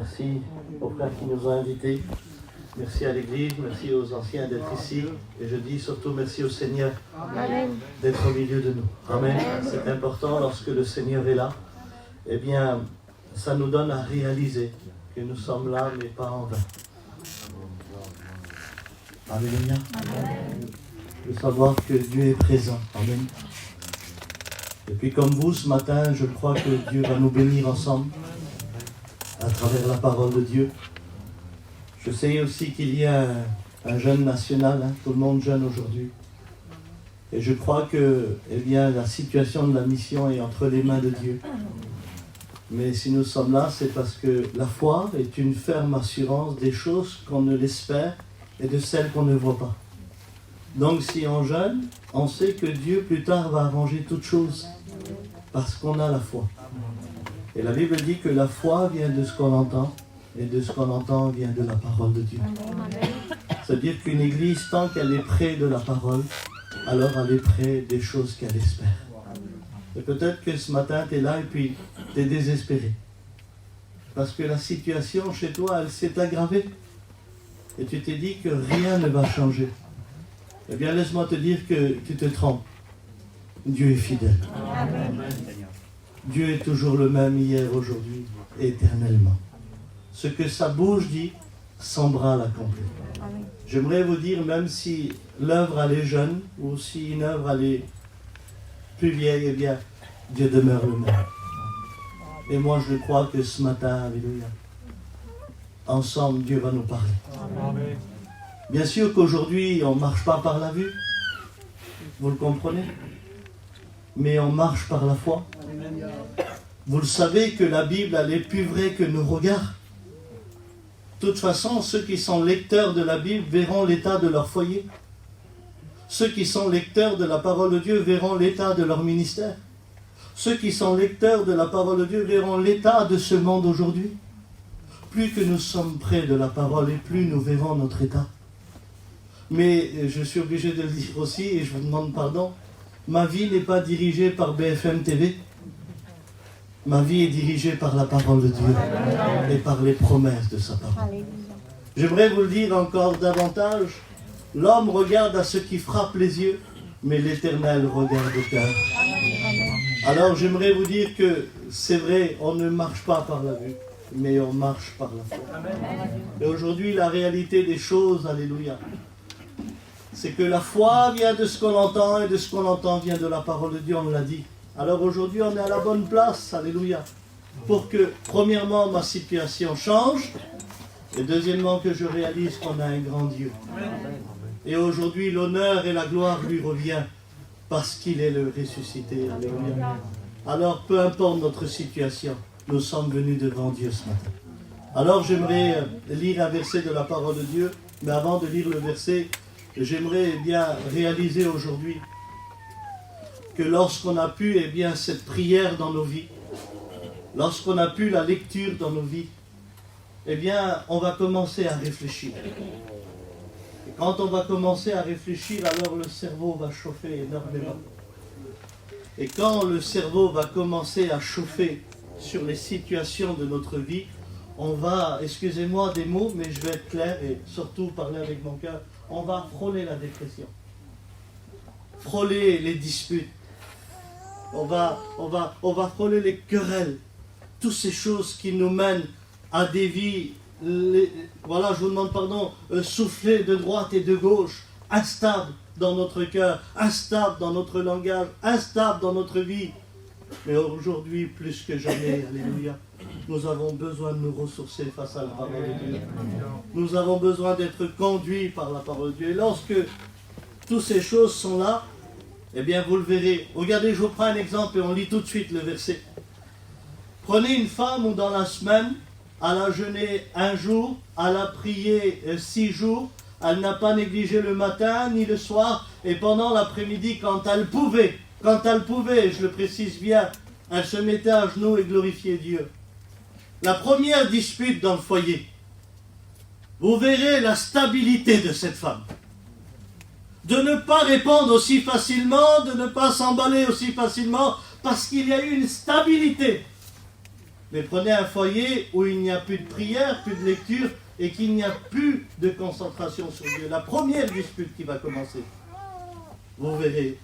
merci aux frères qui nous ont invités. Merci à l'Église, merci aux anciens d'être ici. Et je dis surtout merci au Seigneur d'être au milieu de nous. Amen. C'est important lorsque le Seigneur est là. Eh bien, ça nous donne à réaliser que nous sommes là, mais pas en vain. Alléluia. De savoir que Dieu est présent. Amen. Et puis comme vous, ce matin, je crois que Dieu va nous bénir ensemble à travers la parole de Dieu. Je sais aussi qu'il y a un jeûne national, tout le monde jeûne aujourd'hui. Et je crois que la situation de la mission est entre les mains de Dieu. Mais si nous sommes là, c'est parce que la foi est une ferme assurance des choses qu'on ne l'espère et de celles qu'on ne voit pas. Donc si on jeûne, on sait que Dieu plus tard va arranger toutes choses parce qu'on a la foi. Et la Bible dit que la foi vient de ce qu'on entend et de ce qu'on entend vient de la parole de Dieu. C'est-à-dire qu'une église, tant qu'elle est près de la parole, alors elle est près des choses qu'elle espère. Et peut-être que ce matin tu es là et puis tu es désespéré. Parce que la situation chez toi, elle s'est aggravée. Et tu t'es dit que rien ne va changer. Eh bien, laisse-moi te dire que tu te trompes. Dieu est fidèle. Dieu est toujours le même hier, aujourd'hui, éternellement. Ce que sa bouche dit, son bras l'accomplit. J'aimerais vous dire, même si l'œuvre elle est jeune, ou si une œuvre elle est plus vieille, eh bien, Dieu demeure le même. Et moi, je crois que ce matin, alléluia, ensemble, Dieu va nous parler. Amen. Bien sûr qu'aujourd'hui, on ne marche pas par la vue. Vous le comprenez? Mais on marche par la foi. Vous le savez que la Bible, elle est plus vraie que nos regards. De toute façon, ceux qui sont lecteurs de la Bible verront l'état de leur foyer. Ceux qui sont lecteurs de la parole de Dieu verront l'état de leur ministère. Ceux qui sont lecteurs de la parole de Dieu verront l'état de ce monde aujourd'hui. Plus que nous sommes près de la parole et plus nous verrons notre état. Mais je suis obligé de le dire aussi, et je vous demande pardon, ma vie n'est pas dirigée par BFM TV. Ma vie est dirigée par la parole de Dieu et par les promesses de sa parole. J'aimerais vous le dire encore davantage, l'homme regarde à ce qui frappe les yeux, mais l'Éternel regarde au cœur. Alors j'aimerais vous dire que c'est vrai, on ne marche pas par la vue, mais on marche par la foi. Et aujourd'hui, la réalité des choses, alléluia, c'est que la foi vient de ce qu'on entend et de ce qu'on entend vient de la parole de Dieu, on l'a dit. Alors aujourd'hui, on est à la bonne place, alléluia, pour que, premièrement, ma situation change, et deuxièmement, que je réalise qu'on a un grand Dieu. Et aujourd'hui, l'honneur et la gloire lui revient, parce qu'il est le ressuscité, alléluia. Alors, peu importe notre situation, nous sommes venus devant Dieu ce matin. Alors, j'aimerais lire un verset de la parole de Dieu, mais avant de lire le verset, j'aimerais bien réaliser aujourd'hui que lorsqu'on a pu cette prière dans nos vies, lorsqu'on a pu la lecture dans nos vies, on va commencer à réfléchir. Et quand on va commencer à réfléchir, alors le cerveau va chauffer énormément. Et quand le cerveau va commencer à chauffer sur les situations de notre vie, on va, excusez-moi des mots, mais je vais être clair et surtout parler avec mon cœur, on va frôler la dépression, frôler les disputes, on va frôler les querelles, toutes ces choses qui nous mènent à des vies, je vous demande pardon, soufflées de droite et de gauche, instables dans notre cœur, instables dans notre langage, instables dans notre vie. Mais aujourd'hui, plus que jamais, alléluia, nous avons besoin de nous ressourcer face à la parole de Dieu. Nous avons besoin d'être conduits par la parole de Dieu. Et lorsque toutes ces choses sont là, vous le verrez. Regardez, je vous prends un exemple et on lit tout de suite le verset. Prenez une femme où dans la semaine, elle a jeûné un jour, elle a prié 6 jours, elle n'a pas négligé le matin ni le soir, et pendant l'après-midi, quand elle pouvait, je le précise bien, elle se mettait à genoux et glorifiait Dieu. La première dispute dans le foyer, vous verrez la stabilité de cette femme. De ne pas répondre aussi facilement, de ne pas s'emballer aussi facilement, parce qu'il y a eu une stabilité. Mais prenez un foyer où il n'y a plus de prière, plus de lecture, et qu'il n'y a plus de concentration sur Dieu. La première dispute qui va commencer, vous verrez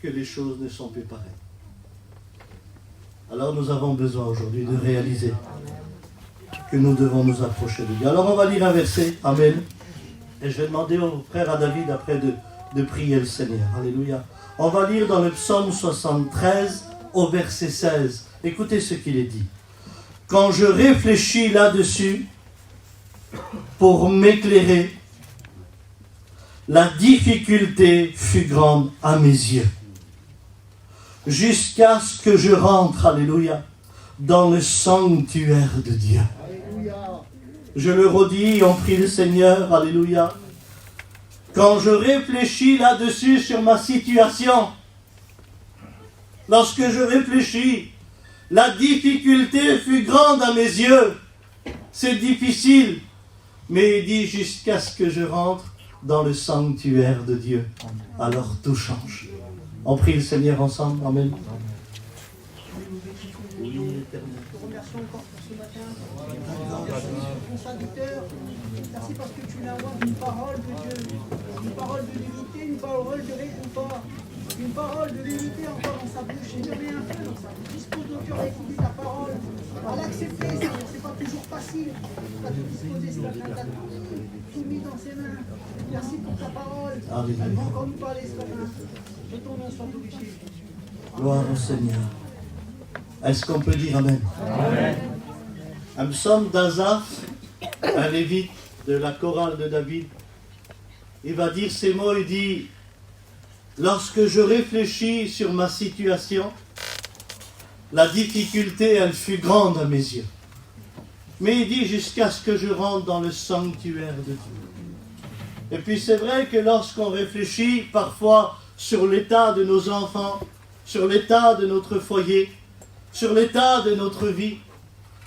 que les choses ne sont plus pareilles. Alors nous avons besoin aujourd'hui de réaliser que nous devons nous approcher de Dieu. Alors on va lire un verset, Amen. Et je vais demander au frère à David après de prier le Seigneur. Alléluia. On va lire dans le psaume 73 au verset 16. Écoutez ce qu'il est dit. Quand je réfléchis là-dessus, pour m'éclairer, la difficulté fut grande à mes yeux. Jusqu'à ce que je rentre, alléluia, dans le sanctuaire de Dieu. Alléluia. Je le redis, on prie le Seigneur, alléluia. Quand je réfléchis là-dessus sur ma situation, lorsque je réfléchis, la difficulté fut grande à mes yeux. C'est difficile, mais il dit jusqu'à ce que je rentre dans le sanctuaire de Dieu. Alors tout change. On prie le Seigneur ensemble. Amen. Oui, éternel. Nous te remercions encore pour ce matin. Merci, mon serviteur. Merci parce que tu l'invoques une parole de Dieu. Une parole de vérité, une parole de réconfort. Une parole de vérité encore dans sa bouche. Et de rien faire dans sa bouche. Dispose nos cœurs à écouter ta parole. À l'accepter, c'est pas toujours facile. À te disposer ce matin. Tu as tout mis dans ses mains. Merci pour ta parole. Elle va encore nous parler ce matin. Que ton nom soit glorifié. Gloire au Seigneur. Est-ce qu'on peut dire Amen? Amen. Un psaume d'Asaph, un lévite de la chorale de David, il va dire ces mots, il dit « Lorsque je réfléchis sur ma situation, la difficulté, elle fut grande à mes yeux. Mais il dit jusqu'à ce que je rentre dans le sanctuaire de Dieu. » Et puis c'est vrai que lorsqu'on réfléchit parfois sur l'état de nos enfants, sur l'état de notre foyer, sur l'état de notre vie,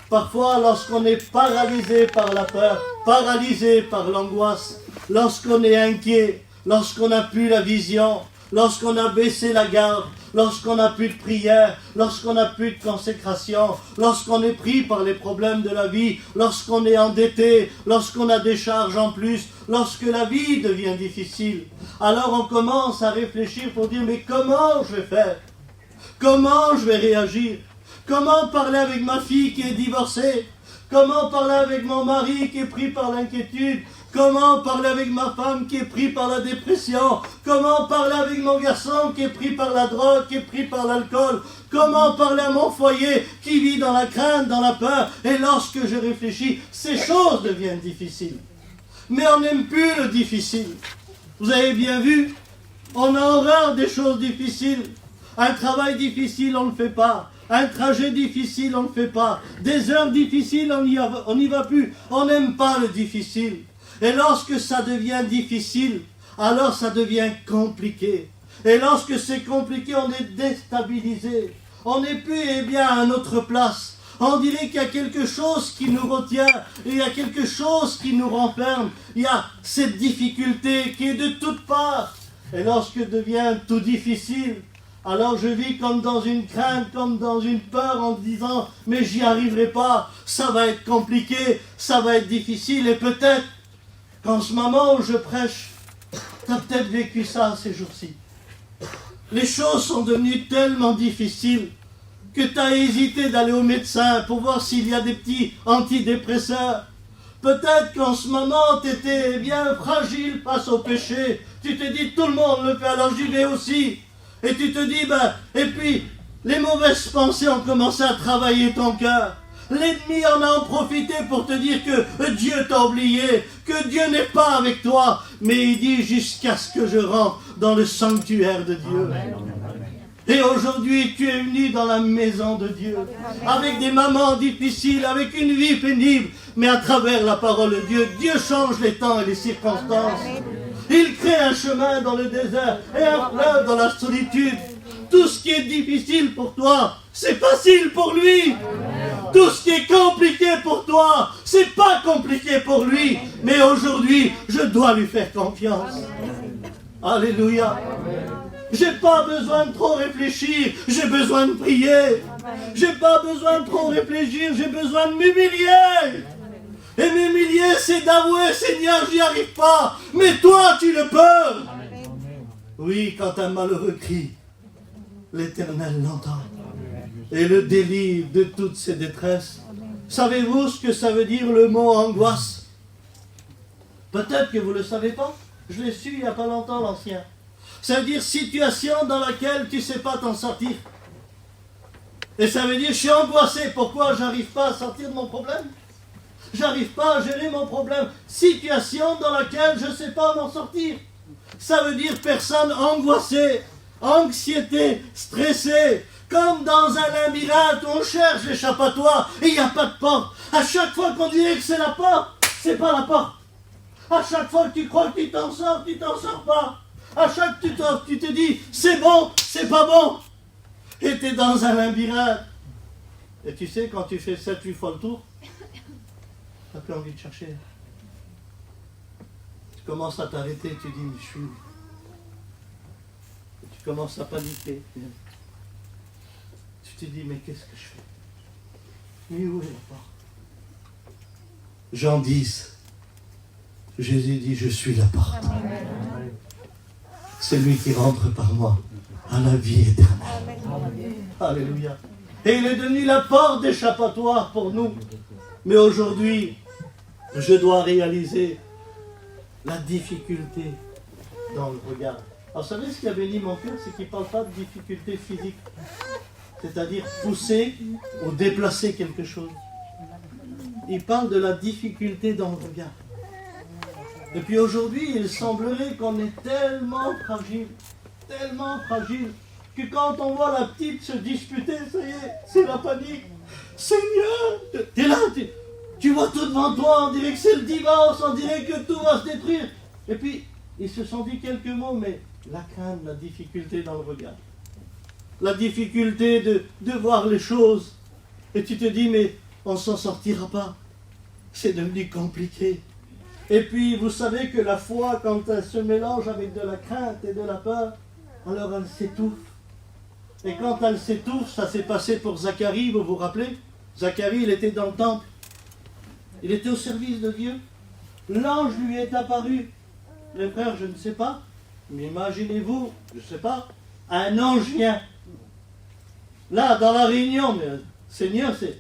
parfois lorsqu'on est paralysé par la peur, paralysé par l'angoisse, lorsqu'on est inquiet, lorsqu'on n'a plus la vision, lorsqu'on a baissé la garde, lorsqu'on n'a plus de prière, lorsqu'on n'a plus de consécration, lorsqu'on est pris par les problèmes de la vie, lorsqu'on est endetté, lorsqu'on a des charges en plus, lorsque la vie devient difficile, alors on commence à réfléchir pour dire mais comment je vais faire? Comment je vais réagir? Comment parler avec ma fille qui est divorcée? Comment parler avec mon mari qui est pris par l'inquiétude? Comment parler avec ma femme qui est pris par la dépression? Comment parler avec mon garçon qui est pris par la drogue, qui est pris par l'alcool? Comment parler à mon foyer qui vit dans la crainte, dans la peur? Et lorsque je réfléchis, ces choses deviennent difficiles. Mais on n'aime plus le difficile. Vous avez bien vu, on a horreur des choses difficiles. Un travail difficile, on ne le fait pas. Un trajet difficile, on ne le fait pas. Des heures difficiles, on n'y va plus. On n'aime pas le difficile. Et lorsque ça devient difficile, alors ça devient compliqué. Et lorsque c'est compliqué, on est déstabilisé. On n'est plus bien à notre place. On dirait qu'il y a quelque chose qui nous retient. Il y a quelque chose qui nous renferme. Il y a cette difficulté qui est de toutes parts. Et lorsque devient tout difficile, alors je vis comme dans une crainte, comme dans une peur en me disant « mais j'y arriverai pas, ça va être compliqué, ça va être difficile » et peut-être qu'en ce moment où je prêche, tu as peut-être vécu ça ces jours-ci. Les choses sont devenues tellement difficiles que tu as hésité d'aller au médecin pour voir s'il y a des petits antidépresseurs. Peut-être qu'en ce moment, tu étais bien fragile face au péché. Tu te dis, tout le monde le fait, alors j'y vais aussi. Et tu te dis, et puis, les mauvaises pensées ont commencé à travailler ton cœur. L'ennemi en a profité pour te dire que Dieu t'a oublié, que Dieu n'est pas avec toi. Mais il dit, jusqu'à ce que je rentre dans le sanctuaire de Dieu. Amen. Et aujourd'hui, tu es venu dans la maison de Dieu, avec des mamans difficiles, avec une vie pénible, mais à travers la parole de Dieu, Dieu change les temps et les circonstances. Il crée un chemin dans le désert et un fleuve dans la solitude. Tout ce qui est difficile pour toi, c'est facile pour lui. Tout ce qui est compliqué pour toi, c'est pas compliqué pour lui. Mais aujourd'hui, je dois lui faire confiance. Alléluia. J'ai pas besoin de trop réfléchir, j'ai besoin de prier. J'ai pas besoin de trop réfléchir, j'ai besoin de m'humilier. Et m'humilier, c'est d'avouer, Seigneur, j'y arrive pas. Mais toi, tu le peux. Oui, quand un malheureux crie, l'Éternel l'entend et le délivre de toutes ses détresses. Savez-vous ce que ça veut dire le mot angoisse? Peut-être que vous ne le savez pas. Je l'ai su il n'y a pas longtemps, l'ancien. Ça veut dire situation dans laquelle tu ne sais pas t'en sortir. Et ça veut dire je suis angoissé. Pourquoi j'arrive pas à sortir de mon problème? J'arrive pas à gérer mon problème. Situation dans laquelle je ne sais pas m'en sortir. Ça veut dire personne angoissée, anxiété, stressée. Comme dans un labyrinthe, on cherche l'échappatoire et il n'y a pas de porte. À chaque fois qu'on dirait que c'est la porte, c'est pas la porte. À chaque fois que tu crois que tu t'en sors pas. À chaque fois que tu te dis, c'est bon, c'est pas bon. Et tu es dans un labyrinthe. Et tu sais, quand tu fais 7-8 fois le tour, tu n'as plus envie de chercher. Tu commences à t'arrêter, tu dis, je suis où? Et tu commences à paniquer. Tu te dis, mais qu'est-ce que je fais? Mais où est la porte? Jean 10, Jésus dit, je suis la porte. C'est lui qui rentre par moi à la vie éternelle. Alléluia. Et il est devenu la porte d'échappatoire pour nous. Mais aujourd'hui, je dois réaliser la difficulté dans le regard. Alors, vous savez ce qui a béni mon cœur, c'est qu'il ne parle pas de difficulté physique. C'est-à-dire pousser ou déplacer quelque chose. Il parle de la difficulté dans le regard. Et puis aujourd'hui, il semblerait qu'on est tellement fragile, que quand on voit la petite se disputer, ça y est, c'est la panique. Seigneur, t'es là, tu vois tout devant toi, on dirait que c'est le divorce, on dirait que tout va se détruire. Et puis, ils se sont dit quelques mots, mais la crainte, la difficulté dans le regard. La difficulté de voir les choses. Et tu te dis, mais on ne s'en sortira pas. C'est devenu compliqué. Et puis, vous savez que la foi, quand elle se mélange avec de la crainte et de la peur, alors elle s'étouffe. Et quand elle s'étouffe, ça s'est passé pour Zacharie, vous vous rappelez? Zacharie, il était dans le temple. Il était au service de Dieu. L'ange lui est apparu. Les frères, je ne sais pas, mais imaginez-vous, je ne sais pas, un ange vient. Là, dans la réunion, mais Seigneur, c'est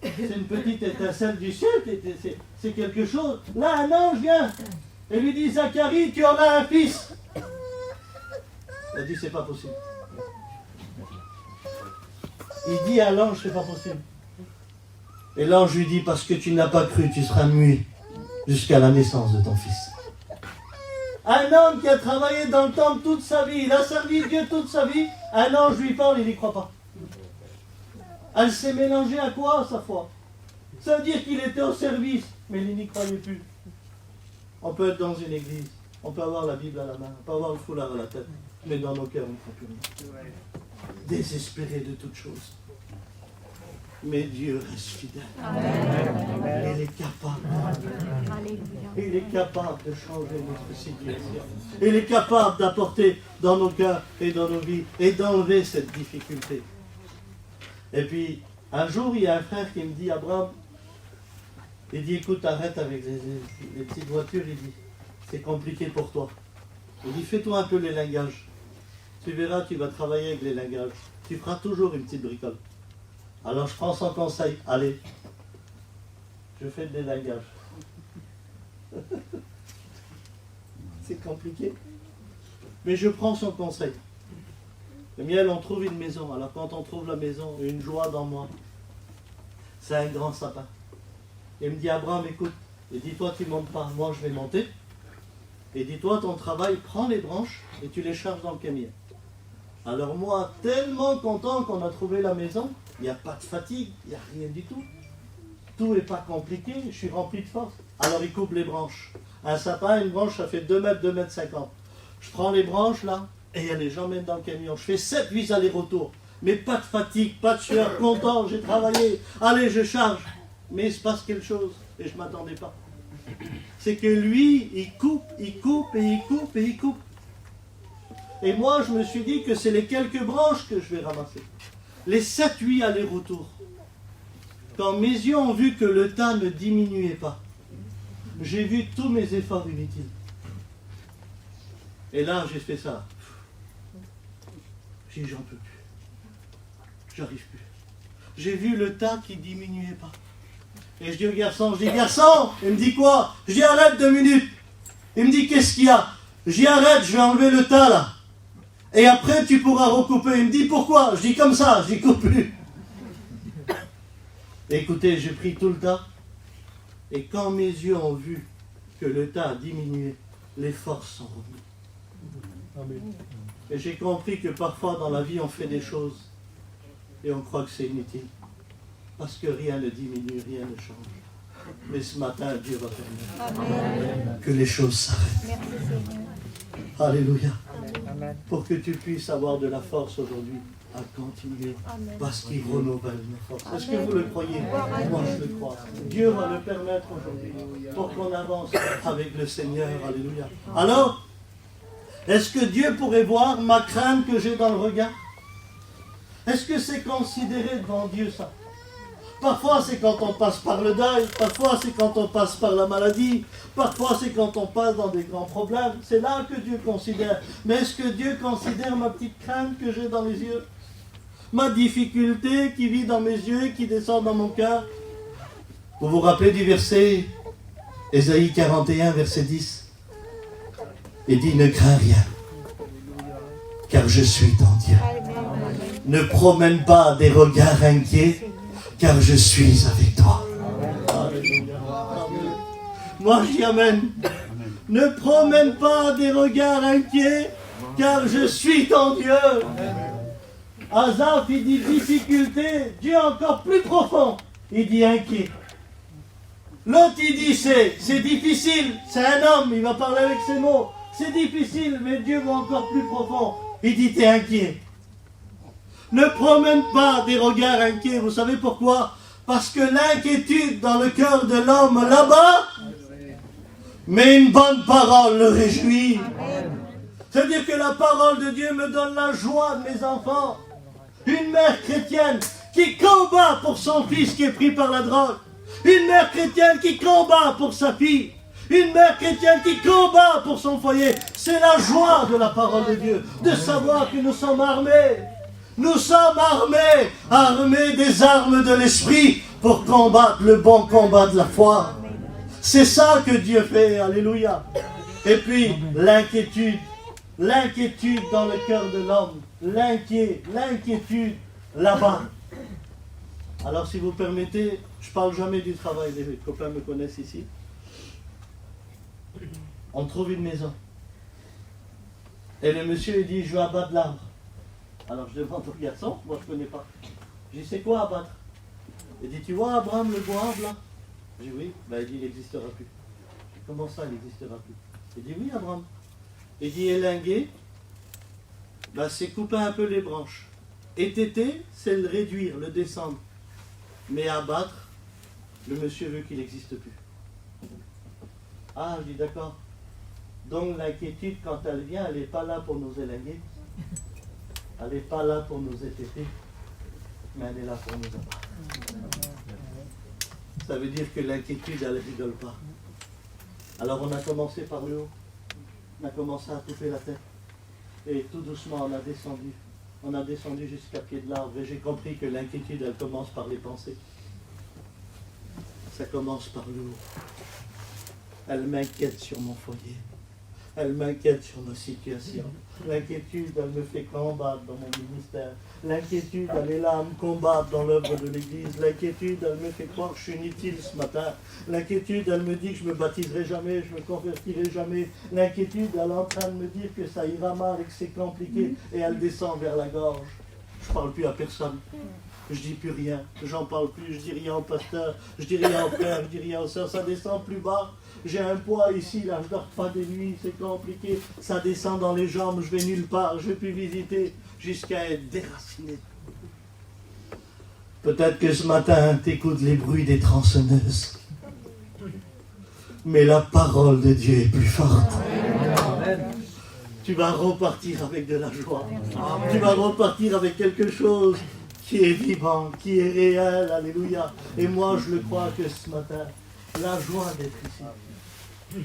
une petite étincelle du ciel, c'est quelque chose. Là, un ange vient et lui dit, Zacharie, tu auras un fils. Il a dit, c'est pas possible. Il dit à l'ange, c'est pas possible. Et l'ange lui dit, parce que tu n'as pas cru, tu seras muet jusqu'à la naissance de ton fils. Un homme qui a travaillé dans le temple toute sa vie, il a servi Dieu toute sa vie, un ange lui parle, il n'y croit pas. Elle s'est mélangée à quoi, sa foi? Ça veut dire qu'il était au service, mais il n'y croyait plus. On peut être dans une église, on peut avoir la Bible à la main, on peut avoir le foulard à la tête, mais dans nos cœurs, on ne croit plus rien. Désespéré de toutes choses. Mais Dieu reste fidèle. Amen. Il est capable. Il est capable de changer notre situation. Il est capable d'apporter dans nos cœurs et dans nos vies et d'enlever cette difficulté. Et puis, un jour, il y a un frère qui me dit, Abraham, il dit, écoute, arrête avec les petites voitures, il dit, c'est compliqué pour toi. Il dit, fais-toi un peu les lingages. Tu verras, tu vas travailler avec les lingages. Tu feras toujours une petite bricole. Alors je prends son conseil, allez, je fais des lingages. C'est compliqué. Mais je prends son conseil. Le miel, on trouve une maison. Alors quand on trouve la maison, une joie dans moi. C'est un grand sapin. Il me dit, Abraham, écoute, et dis-toi, tu ne montes pas, moi je vais monter. Et dis-toi, ton travail, prends les branches et tu les charges dans le camion. Alors moi, tellement content qu'on a trouvé la maison, il n'y a pas de fatigue, il n'y a rien du tout. Tout n'est pas compliqué, je suis rempli de force. Alors il coupe les branches. Un sapin, une branche, ça fait 2 mètres, 2 mètres 50. Je prends les branches là, et elle les j'emmène dans le camion. Je fais 7-8 allers-retours. Mais pas de fatigue, pas de sueur, content, j'ai travaillé. Allez, je charge. Mais il se passe quelque chose, et je ne m'attendais pas. C'est que lui, il coupe, et il coupe, et il coupe. Et moi, je me suis dit que c'est les quelques branches que je vais ramasser. Les 7-8 allers-retours. Quand mes yeux ont vu que le tas ne diminuait pas, j'ai vu tous mes efforts inutiles. Et là, j'ai fait ça. J'ai dit, j'en peux plus. J'arrive plus. J'ai vu le tas qui diminuait pas. Et je dis au garçon, garçon, il me dit quoi? Je dis, arrête 2 minutes. Il me dit, qu'est-ce qu'il y a? Je dis, arrête, je vais enlever le tas là. Et après, tu pourras recouper. Il me dit, pourquoi? Je dis, comme ça, je n'y coupe plus. Écoutez, j'ai pris tout le tas. Et quand mes yeux ont vu que le tas a diminué, les forces sont revenues. Amen. Et j'ai compris que parfois dans la vie, on fait des choses et on croit que c'est inutile. Parce que rien ne diminue, rien ne change. Mais ce matin, Dieu va permettre que les choses s'arrêtent. Alléluia. Amen. Pour que tu puisses avoir de la force aujourd'hui à continuer. Amen. Parce qu'il renouvelle nos forces. Est-ce que vous le croyez? Moi, je le crois. Dieu va le permettre aujourd'hui pour qu'on avance avec le Seigneur. Alléluia. Alors, est-ce que Dieu pourrait voir ma crainte que j'ai dans le regard? Est-ce que c'est considéré devant Dieu ça? Parfois c'est quand on passe par le deuil, parfois c'est quand on passe par la maladie, parfois c'est quand on passe dans des grands problèmes. C'est là que Dieu considère. Mais est-ce que Dieu considère ma petite crainte que j'ai dans les yeux? Ma difficulté qui vit dans mes yeux et qui descend dans mon cœur? Vous vous rappelez du verset Ésaïe 41, verset 10? Il dit, ne crains rien, car je suis ton Dieu. Ne promène pas des regards inquiets, car je suis avec toi. Alléluia. Moi je dis Amen. Ne promène pas des regards inquiets, car je suis ton Dieu. Asaph, il dit difficulté, Dieu encore plus profond, il dit inquiet. L'autre il dit c'est difficile, c'est un homme, il va parler avec ses mots. C'est difficile, mais Dieu va encore plus profond. Il dit, t'es inquiet. Ne promène pas des regards inquiets. Vous savez pourquoi? Parce que l'inquiétude dans le cœur de l'homme là-bas, mais une bonne parole le réjouit. C'est-à-dire que la parole de Dieu me donne la joie de mes enfants. Une mère chrétienne qui combat pour son fils qui est pris par la drogue. Une mère chrétienne qui combat pour sa fille. Une mère chrétienne qui combat pour son foyer. C'est la joie de la parole de Dieu, de savoir que nous sommes armés. Nous sommes armés, armés des armes de l'esprit pour combattre le bon combat de la foi. C'est ça que Dieu fait, alléluia. Et puis l'inquiétude dans le cœur de l'homme, l'inquiétude là-bas. Alors si vous permettez, je ne parle jamais du travail, les copains me connaissent ici. On trouve une maison. Et le monsieur il dit, je vais abattre l'arbre. Alors je demande au garçon, moi je ne connais pas. Je dis, c'est quoi abattre? Il dit, tu vois Abraham le bois là? Je dis, oui. Ben, il dit, il n'existera plus. Comment ça, il n'existera plus? Il dit, oui Abraham. Il dit, élinguer, ben, c'est couper un peu les branches. Étêter, c'est le réduire, le descendre. Mais abattre, le monsieur veut qu'il n'existe plus. Ah, je dis d'accord. Donc l'inquiétude, quand elle vient, elle n'est pas là pour nous élinguer. Elle n'est pas là pour nous étêter. Mais elle est là pour nous abattre. Ça veut dire que l'inquiétude, elle ne rigole pas. Alors on a commencé par le haut. On a commencé à couper la tête. Et tout doucement, on a descendu. On a descendu jusqu'à pied de l'arbre. Et j'ai compris que l'inquiétude, elle commence par les pensées. Ça commence par le haut. Elle m'inquiète sur mon foyer. Elle m'inquiète sur ma situation. L'inquiétude, elle me fait combattre dans mon ministère. L'inquiétude, elle est là à me combattre dans l'œuvre de l'Église. L'inquiétude, elle me fait croire que je suis inutile ce matin. L'inquiétude, elle me dit que je ne me baptiserai jamais, je ne me convertirai jamais. L'inquiétude, elle est en train de me dire que ça ira mal et que c'est compliqué. Et elle descend vers la gorge. Je ne parle plus à personne. Je dis plus rien. J'en parle plus. Je dis rien au pasteur. Je dis rien au frère. Je dis rien aux sœurs. Ça descend plus bas. J'ai un poids ici, là, je ne dors pas des nuits, c'est compliqué. Ça descend dans les jambes, je vais nulle part, je ne vais plus visiter, jusqu'à être déraciné. Peut-être que ce matin, tu écoutes les bruits des tronçonneuses. Mais la parole de Dieu est plus forte. tu vas repartir avec de la joie. Tu vas repartir avec quelque chose qui est vivant, qui est réel. Alléluia. Et moi, je le crois que ce matin, la joie d'être ici.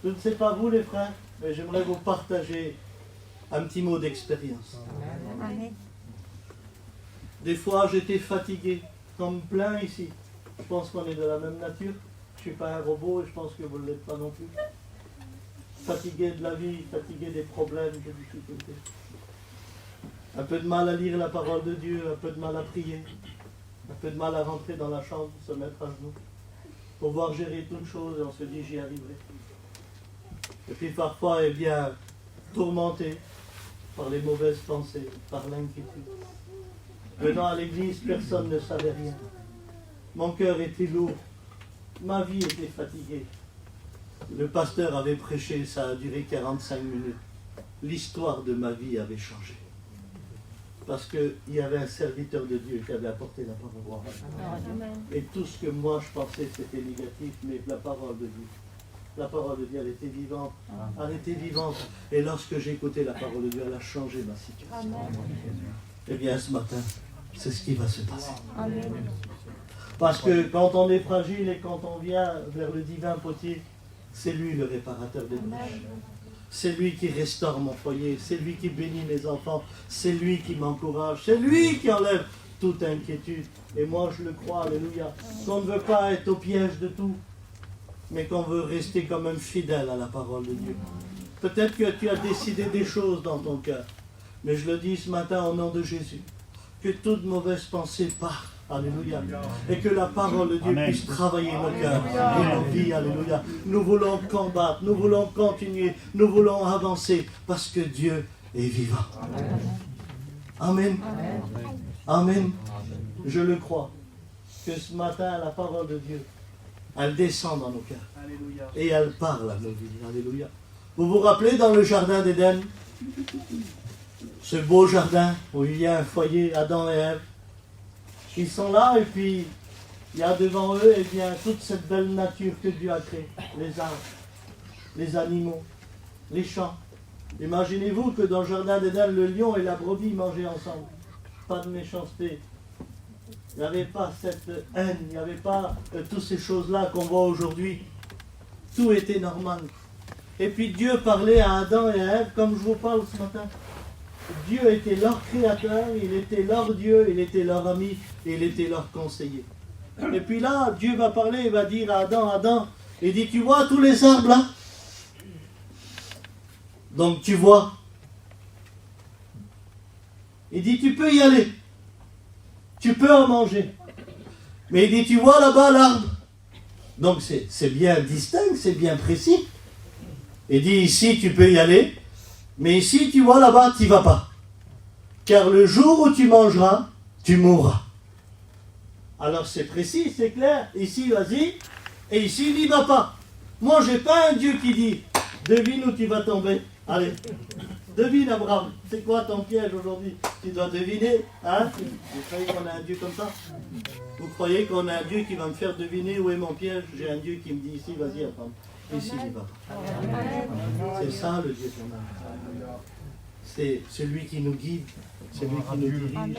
Je ne sais pas vous, les frères, mais j'aimerais vous partager un petit mot d'expérience. Des fois, j'étais fatigué, comme plein ici. Je pense qu'on est de la même nature. Je ne suis pas un robot et je pense que vous ne l'êtes pas non plus. Fatigué de la vie, fatigué des problèmes, des difficultés. Un peu de mal à lire la parole de Dieu, un peu de mal à prier, un peu de mal à rentrer dans la chambre, se mettre à genoux, pouvoir gérer toutes choses et on se dit j'y arriverai. Et puis parfois, eh bien, tourmenté par les mauvaises pensées, par l'inquiétude. Venant à l'église, personne ne savait rien. Mon cœur était lourd, ma vie était fatiguée. Le pasteur avait prêché, ça a duré 45 minutes. L'histoire de ma vie avait changé. Parce qu'il y avait un serviteur de Dieu qui avait apporté la parole. Et tout ce que moi je pensais c'était négatif, mais la parole de Dieu. La parole de Dieu, elle était vivante. Elle était vivante. Et lorsque j'ai écouté la parole de Dieu, elle a changé ma situation. Eh bien, ce matin, c'est ce qui va se passer. Parce que quand on est fragile et quand on vient vers le divin potier, c'est lui le réparateur des brèches. C'est lui qui restaure mon foyer, c'est lui qui bénit mes enfants, c'est lui qui m'encourage, c'est lui qui enlève toute inquiétude. Et moi je le crois, alléluia, qu'on ne veut pas être au piège de tout, mais qu'on veut rester quand même fidèle à la parole de Dieu. Peut-être que tu as décidé des choses dans ton cœur, mais je le dis ce matin au nom de Jésus, que toute mauvaise pensée parte. Alléluia. Et que la parole de Dieu puisse travailler nos cœurs et nos vies. Alléluia. Nous voulons combattre, nous voulons continuer, nous voulons avancer parce que Dieu est vivant. Amen. Amen. Je le crois que ce matin, la parole de Dieu, elle descend dans nos cœurs. Et elle parle à nos vies. Alléluia. Vous vous rappelez dans le jardin d'Éden, ce beau jardin où il y a un foyer, Adam et Ève. Ils sont là et puis il y a devant eux eh bien, toute cette belle nature que Dieu a créée. Les arbres, les animaux, les champs. Imaginez-vous que dans le jardin d'Éden, le lion et la brebis mangeaient ensemble. Pas de méchanceté. Il n'y avait pas cette haine, il n'y avait pas toutes ces choses-là qu'on voit aujourd'hui. Tout était normal. Et puis Dieu parlait à Adam et à Ève comme je vous parle ce matin. Dieu était leur créateur, il était leur Dieu, il était leur ami, et il était leur conseiller. Et puis là, Dieu va parler, il va dire à Adam, Adam, il dit, tu vois tous les arbres là? Donc tu vois. Il dit, tu peux y aller. Tu peux en manger. Mais il dit, tu vois là-bas l'arbre? Donc c'est bien distinct, c'est bien précis. Il dit, ici tu peux y aller. Mais ici, tu vois là-bas, tu n'y vas pas. Car le jour où tu mangeras, tu mourras. Alors c'est précis, c'est clair. Ici, vas-y. Et ici, n'y va pas. Moi, je n'ai pas un Dieu qui dit, devine où tu vas tomber. Allez, devine, Abraham. C'est quoi ton piège aujourd'hui? Tu dois deviner. Hein? Vous croyez qu'on a un Dieu comme ça? Vous croyez qu'on a un Dieu qui va me faire deviner où est mon piège? J'ai un Dieu qui me dit ici, vas-y, Abraham. Ici, n'y va pas. C'est ça le Dieu qu'on a. C'est celui qui nous guide, celui qui nous dirige.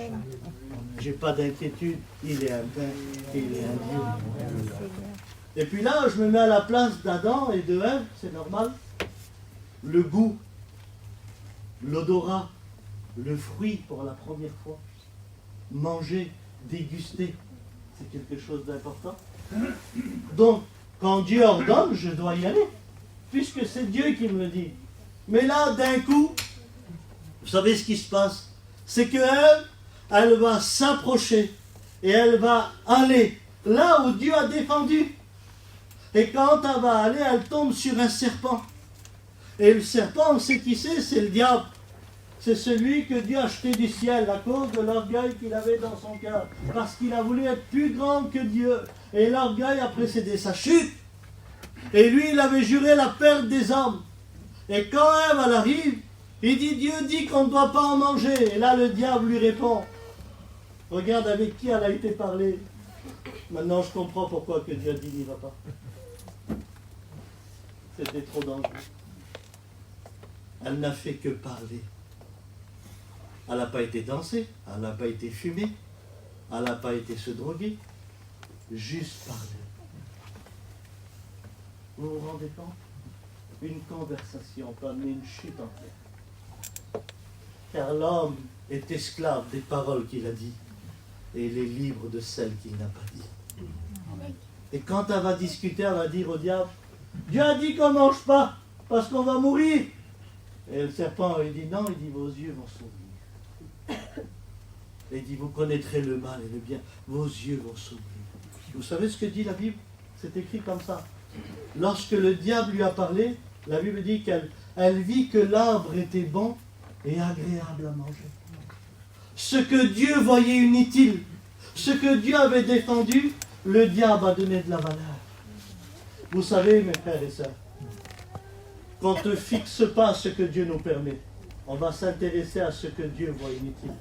J'ai pas d'inquiétude, il est un Père et il est un Dieu. Et puis là, je me mets à la place d'Adam et de Ève, c'est normal. Le goût, l'odorat, le fruit pour la première fois. Manger, déguster, c'est quelque chose d'important. Donc, quand Dieu ordonne, je dois y aller, puisque c'est Dieu qui me le dit. Mais là, d'un coup, vous savez ce qui se passe? C'est qu'elle, elle va s'approcher et elle va aller là où Dieu a défendu. Et quand elle va aller, elle tombe sur un serpent. Et le serpent, on sait qui c'est le diable. C'est celui que Dieu a jeté du ciel à cause de l'orgueil qu'il avait dans son cœur. Parce qu'il a voulu être plus grand que Dieu. Et l'orgueil a précédé sa chute. Et lui, il avait juré la perte des hommes. Et quand Ève, elle arrive, il dit, Dieu dit qu'on ne doit pas en manger. Et là, le diable lui répond, regarde avec qui elle a été parlée. Maintenant, je comprends pourquoi que Dieu a dit, n'y va pas. C'était trop dangereux. Elle n'a fait que parler. Elle n'a pas été danser, elle n'a pas été fumer, elle n'a pas été se droguer. Juste parler. Vous vous rendez compte? Une conversation peut amener une chute entière. Car l'homme est esclave des paroles qu'il a dites et il est libre de celles qu'il n'a pas dites. Et quand elle va discuter, elle va dire au diable, Dieu a dit qu'on ne mange pas parce qu'on va mourir. Et le serpent, il dit non, il dit vos yeux vont s'ouvrir. Et il dit vous connaîtrez le mal et le bien, vos yeux vont s'ouvrir. Vous savez ce que dit la Bible? C'est écrit comme ça. Lorsque le diable lui a parlé, la Bible dit qu'elle vit que l'arbre était bon et agréable à manger. Ce que Dieu voyait inutile, ce que Dieu avait défendu, le diable a donné de la valeur. Vous savez, mes frères et sœurs, qu'on ne fixe pas ce que Dieu nous permet. On va s'intéresser à ce que Dieu voit inutile.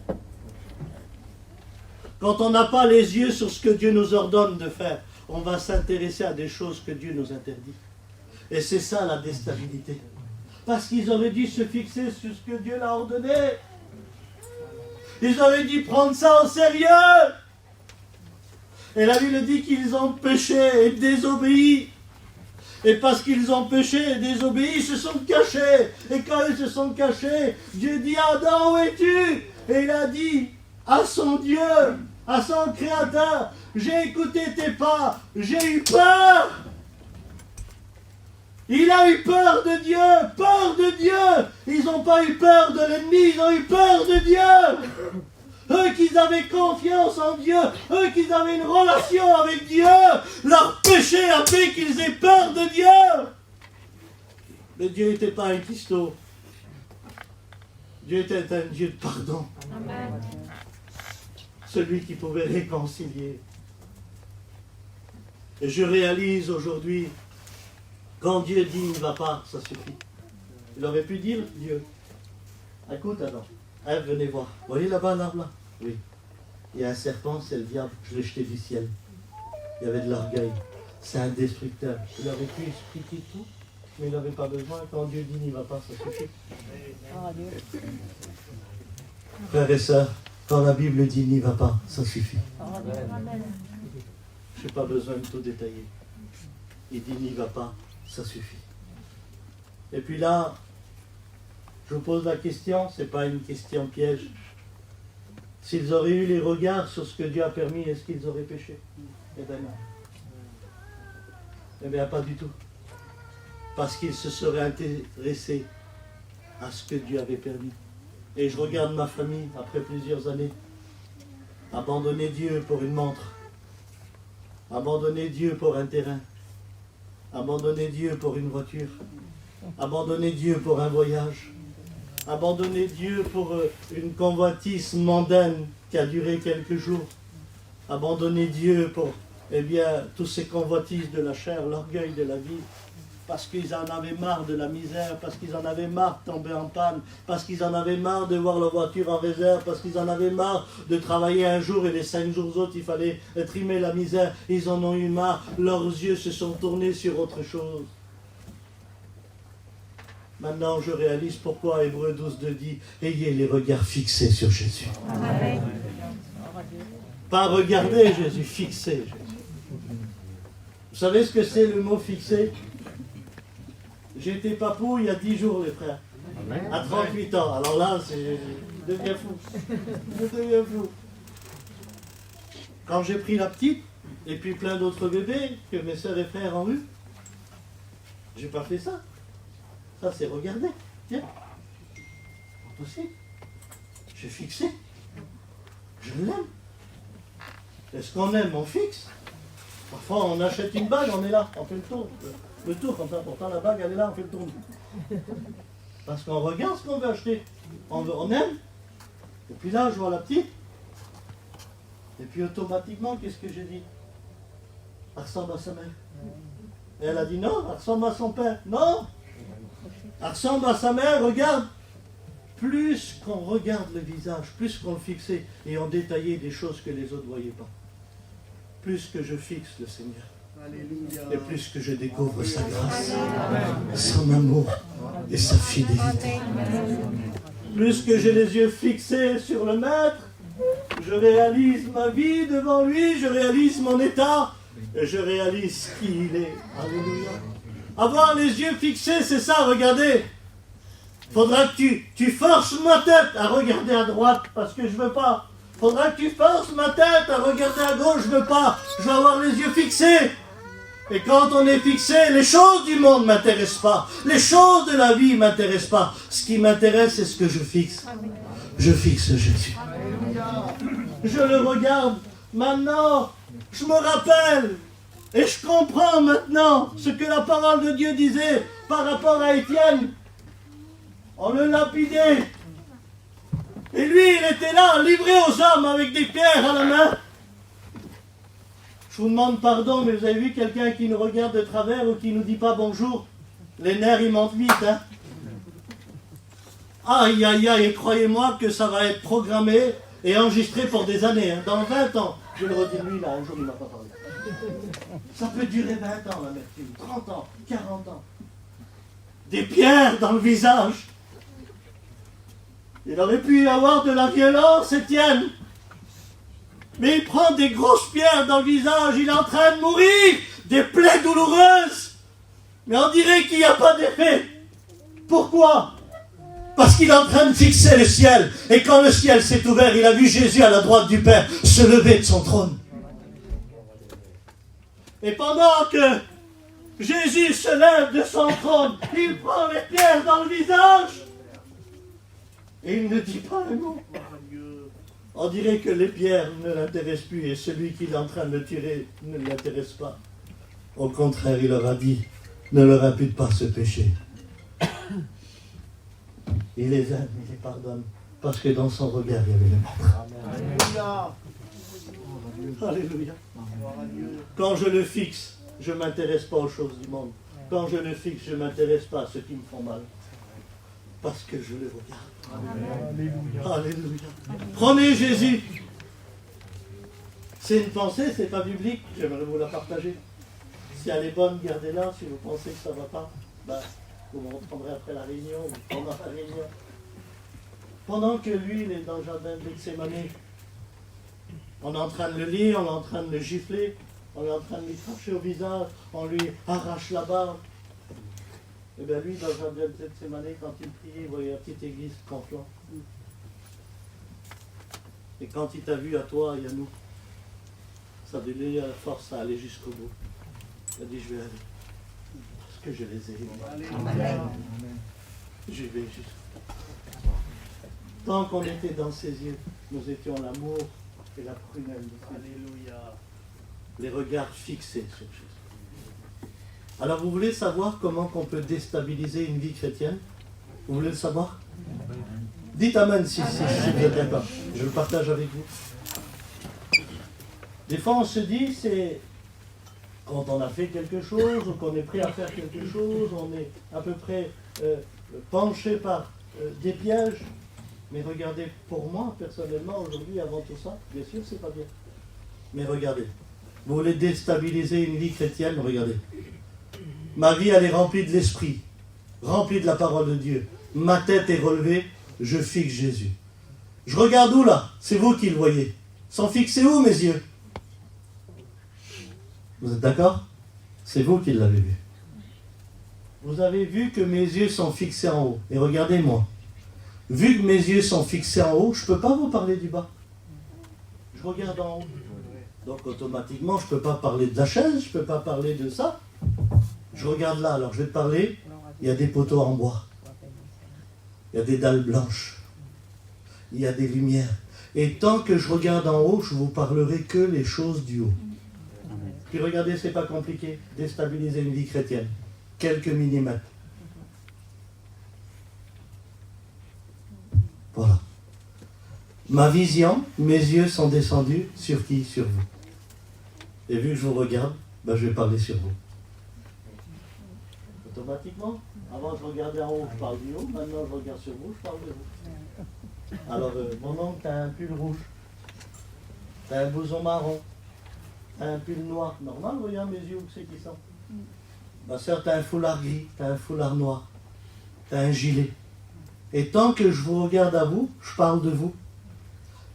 Quand on n'a pas les yeux sur ce que Dieu nous ordonne de faire, on va s'intéresser à des choses que Dieu nous interdit. Et c'est ça la déstabilité. Parce qu'ils auraient dû se fixer sur ce que Dieu l'a ordonné. Ils auraient dû prendre ça au sérieux. Et la Bible dit qu'ils ont péché et désobéi. Et parce qu'ils ont péché et désobéi, ils se sont cachés. Et quand ils se sont cachés, Dieu dit, Adam, où es-tu? Et il a dit à son Dieu, à son Créateur, j'ai écouté tes pas, j'ai eu peur. Il a eu peur de Dieu, peur de Dieu. Ils n'ont pas eu peur de l'ennemi, ils ont eu peur de Dieu. Eux qui avaient confiance en Dieu, eux qui avaient une relation avec Dieu, leur péché a fait qu'ils aient peur de Dieu. Mais Dieu n'était pas un cuistot. Dieu était un Dieu de pardon. Amen. Celui qui pouvait réconcilier. Et je réalise aujourd'hui, quand Dieu dit il ne va pas, ça suffit. Il aurait pu dire, Dieu, écoute Adam, Ève, venez voir. Vous voyez là-bas l'arbre là? Oui. Il y a un serpent, c'est le diable, je l'ai jeté du ciel. Il y avait de l'orgueil. C'est un destructeur. Il aurait pu expliquer tout, mais il n'avait pas besoin. Quand Dieu dit il ne va pas, ça suffit. Frères et sœurs, quand la Bible dit n'y va pas, ça suffit. Je n'ai pas besoin de tout détailler. Il dit n'y va pas, ça suffit. Et puis là, je vous pose la question, ce n'est pas une question piège. S'ils auraient eu les regards sur ce que Dieu a permis, est-ce qu'ils auraient péché? Eh bien non. Eh bien pas du tout. Parce qu'ils se seraient intéressés à ce que Dieu avait permis. Et je regarde ma famille, après plusieurs années, abandonner Dieu pour une montre, abandonner Dieu pour un terrain, abandonner Dieu pour une voiture, abandonner Dieu pour un voyage, abandonner Dieu pour une convoitise mondaine qui a duré quelques jours, abandonner Dieu pour, tous ces convoitises de la chair, l'orgueil de la vie, parce qu'ils en avaient marre de la misère, parce qu'ils en avaient marre de tomber en panne, parce qu'ils en avaient marre de voir leur voiture en réserve, parce qu'ils en avaient marre de travailler un jour et les 5 jours autres, il fallait trimer la misère. Ils en ont eu marre, leurs yeux se sont tournés sur autre chose. Maintenant, je réalise pourquoi Hébreux 12:2 dit « Ayez les regards fixés sur Jésus. » Pas regarder Jésus, fixer Jésus. Vous savez ce que c'est le mot fixé? J'étais papou il y a 10 jours, les frères. À 38 ans. Alors là, je deviens fou. Je deviens fou. Quand j'ai pris la petite, et puis plein d'autres bébés que mes soeurs et frères ont eu, j'ai pas fait ça. Ça, c'est regarder. Tiens. Aussi. J'ai fixé. Je l'aime. Est-ce qu'on aime, on fixe? Parfois, on achète une bague, on est là, on fait le tour. Le tour comme ça, pourtant la bague elle est là, on fait le tour. Parce qu'on regarde ce qu'on veut acheter. On aime. Et puis là, je vois la petite. Et puis automatiquement, qu'est-ce que j'ai dit? Elle ressemble à sa mère. Et elle a dit non, elle ressemble à son père. Non, elle ressemble à sa mère, regarde. Plus qu'on regarde le visage, plus qu'on le fixait et on détaillait des choses que les autres ne voyaient pas, plus que je fixe le Seigneur. Alléluia. Et plus que je découvre sa grâce, son amour, et sa fidélité. Plus que j'ai les yeux fixés sur le Maître, je réalise ma vie devant lui, je réalise mon état, et je réalise qui il est. Alléluia. Avoir les yeux fixés, c'est ça, regardez. Faudra que tu forces ma tête à regarder à droite, parce que je veux pas. Faudra que tu forces ma tête à regarder à gauche, je veux pas. Je veux avoir les yeux fixés. Et quand on est fixé, les choses du monde ne m'intéressent pas. Les choses de la vie ne m'intéressent pas. Ce qui m'intéresse, c'est ce que je fixe. Je fixe Jésus. Je le regarde. Maintenant, je me rappelle. Et je comprends maintenant ce que la parole de Dieu disait par rapport à Étienne. On le lapidait. Et lui, il était là, livré aux hommes avec des pierres à la main. Je vous demande pardon, mais vous avez vu quelqu'un qui nous regarde de travers ou qui ne nous dit pas bonjour? Les nerfs, ils montent vite, hein? Aïe, aïe, aïe, et croyez-moi que ça va être programmé et enregistré pour des années. Hein. Dans 20 ans, je vais le redire, lui, là, un jour, il ne m'a pas parlé. Ça peut durer 20 ans, l'amertume, 30 ans, 40 ans. Des pierres dans le visage. Il aurait pu y avoir de la violence, Étienne. Mais il prend des grosses pierres dans le visage, il est en train de mourir, des plaies douloureuses. Mais on dirait qu'il n'y a pas d'effet. Pourquoi? Parce qu'il est en train de fixer le ciel. Et quand le ciel s'est ouvert, il a vu Jésus à la droite du Père se lever de son trône. Et pendant que Jésus se lève de son trône, il prend les pierres dans le visage. Et il ne dit pas un mot. On dirait que les pierres ne l'intéressent plus et celui qui est en train de tirer ne l'intéresse pas. Au contraire, il leur a dit, ne leur impute pas ce péché. Il les aime, il les pardonne, parce que dans son regard, il y avait le Maître. Alléluia. Alléluia. Quand je le fixe, je ne m'intéresse pas aux choses du monde. Quand je le fixe, je ne m'intéresse pas à ceux qui me font mal. Parce que je le regarde. Alléluia. Alléluia. Prenez Jésus. C'est une pensée, c'est pas biblique. J'aimerais vous la partager. Si elle est bonne, gardez-la. Si vous pensez que ça ne va pas, ben, vous me reprendrez après la réunion ou pendant la réunion. Pendant que lui, il est dans le jardin de Gethsémani, on est en train de le lire, on est en train de le gifler, on est en train de lui cracher au visage, on lui arrache la barbe. Et bien lui, dans le jardin de Gethsémani, quand il priait, il voyait la petite église Conflans. Et quand il t'a vu à toi et à nous, ça lui donné la force à aller jusqu'au bout. Il a dit, je vais aller. Parce que je les ai aimés. Amen. Je vais jusqu'au bout. Tant qu'on était dans ses yeux, nous étions l'amour et la prunelle. Alléluia. Les regards fixés sur Jésus. Alors vous voulez savoir comment on peut déstabiliser une vie chrétienne? Vous voulez le savoir? Dites Amen si vous êtes d'accord. Je le partage avec vous. Des fois on se dit, c'est quand on a fait quelque chose, ou qu'on est prêt à faire quelque chose, on est à peu près penché par des pièges. Mais regardez, pour moi, personnellement, aujourd'hui, avant tout ça, bien sûr, c'est pas bien. Mais regardez, vous voulez déstabiliser une vie chrétienne, regardez. Ma vie, elle est remplie de l'esprit, remplie de la parole de Dieu. Ma tête est relevée, je fixe Jésus. Je regarde où là? C'est vous qui le voyez. Sont fixés où mes yeux? Vous êtes d'accord? C'est vous qui l'avez vu. Vous avez vu que mes yeux sont fixés en haut. Et regardez-moi. Vu que mes yeux sont fixés en haut, je ne peux pas vous parler du bas. Je regarde en haut. Donc automatiquement, je ne peux pas parler de la chaise, je ne peux pas parler de ça. Je regarde là, alors je vais te parler. Il y a des poteaux en bois. Il y a des dalles blanches. Il y a des lumières. Et tant que je regarde en haut, je ne vous parlerai que les choses du haut. Puis regardez, c'est pas compliqué. Déstabiliser une vie chrétienne. Quelques millimètres. Voilà. Ma vision, mes yeux sont descendus sur qui? Sur vous. Et vu que je vous regarde, ben je vais parler sur vous. Automatiquement. Avant, je regardais en haut, je parle du haut. Maintenant, je regarde sur vous, je parle de vous. Alors, mon oncle, tu as un pull rouge. Tu as un blouson marron. Tu as un pull noir. Normal, regarde mes yeux, où c'est qu'ils sont. Ma soeur, tu as un foulard gris. Tu as un foulard noir. tu as un gilet. Et tant que je vous regarde à vous, je parle de vous.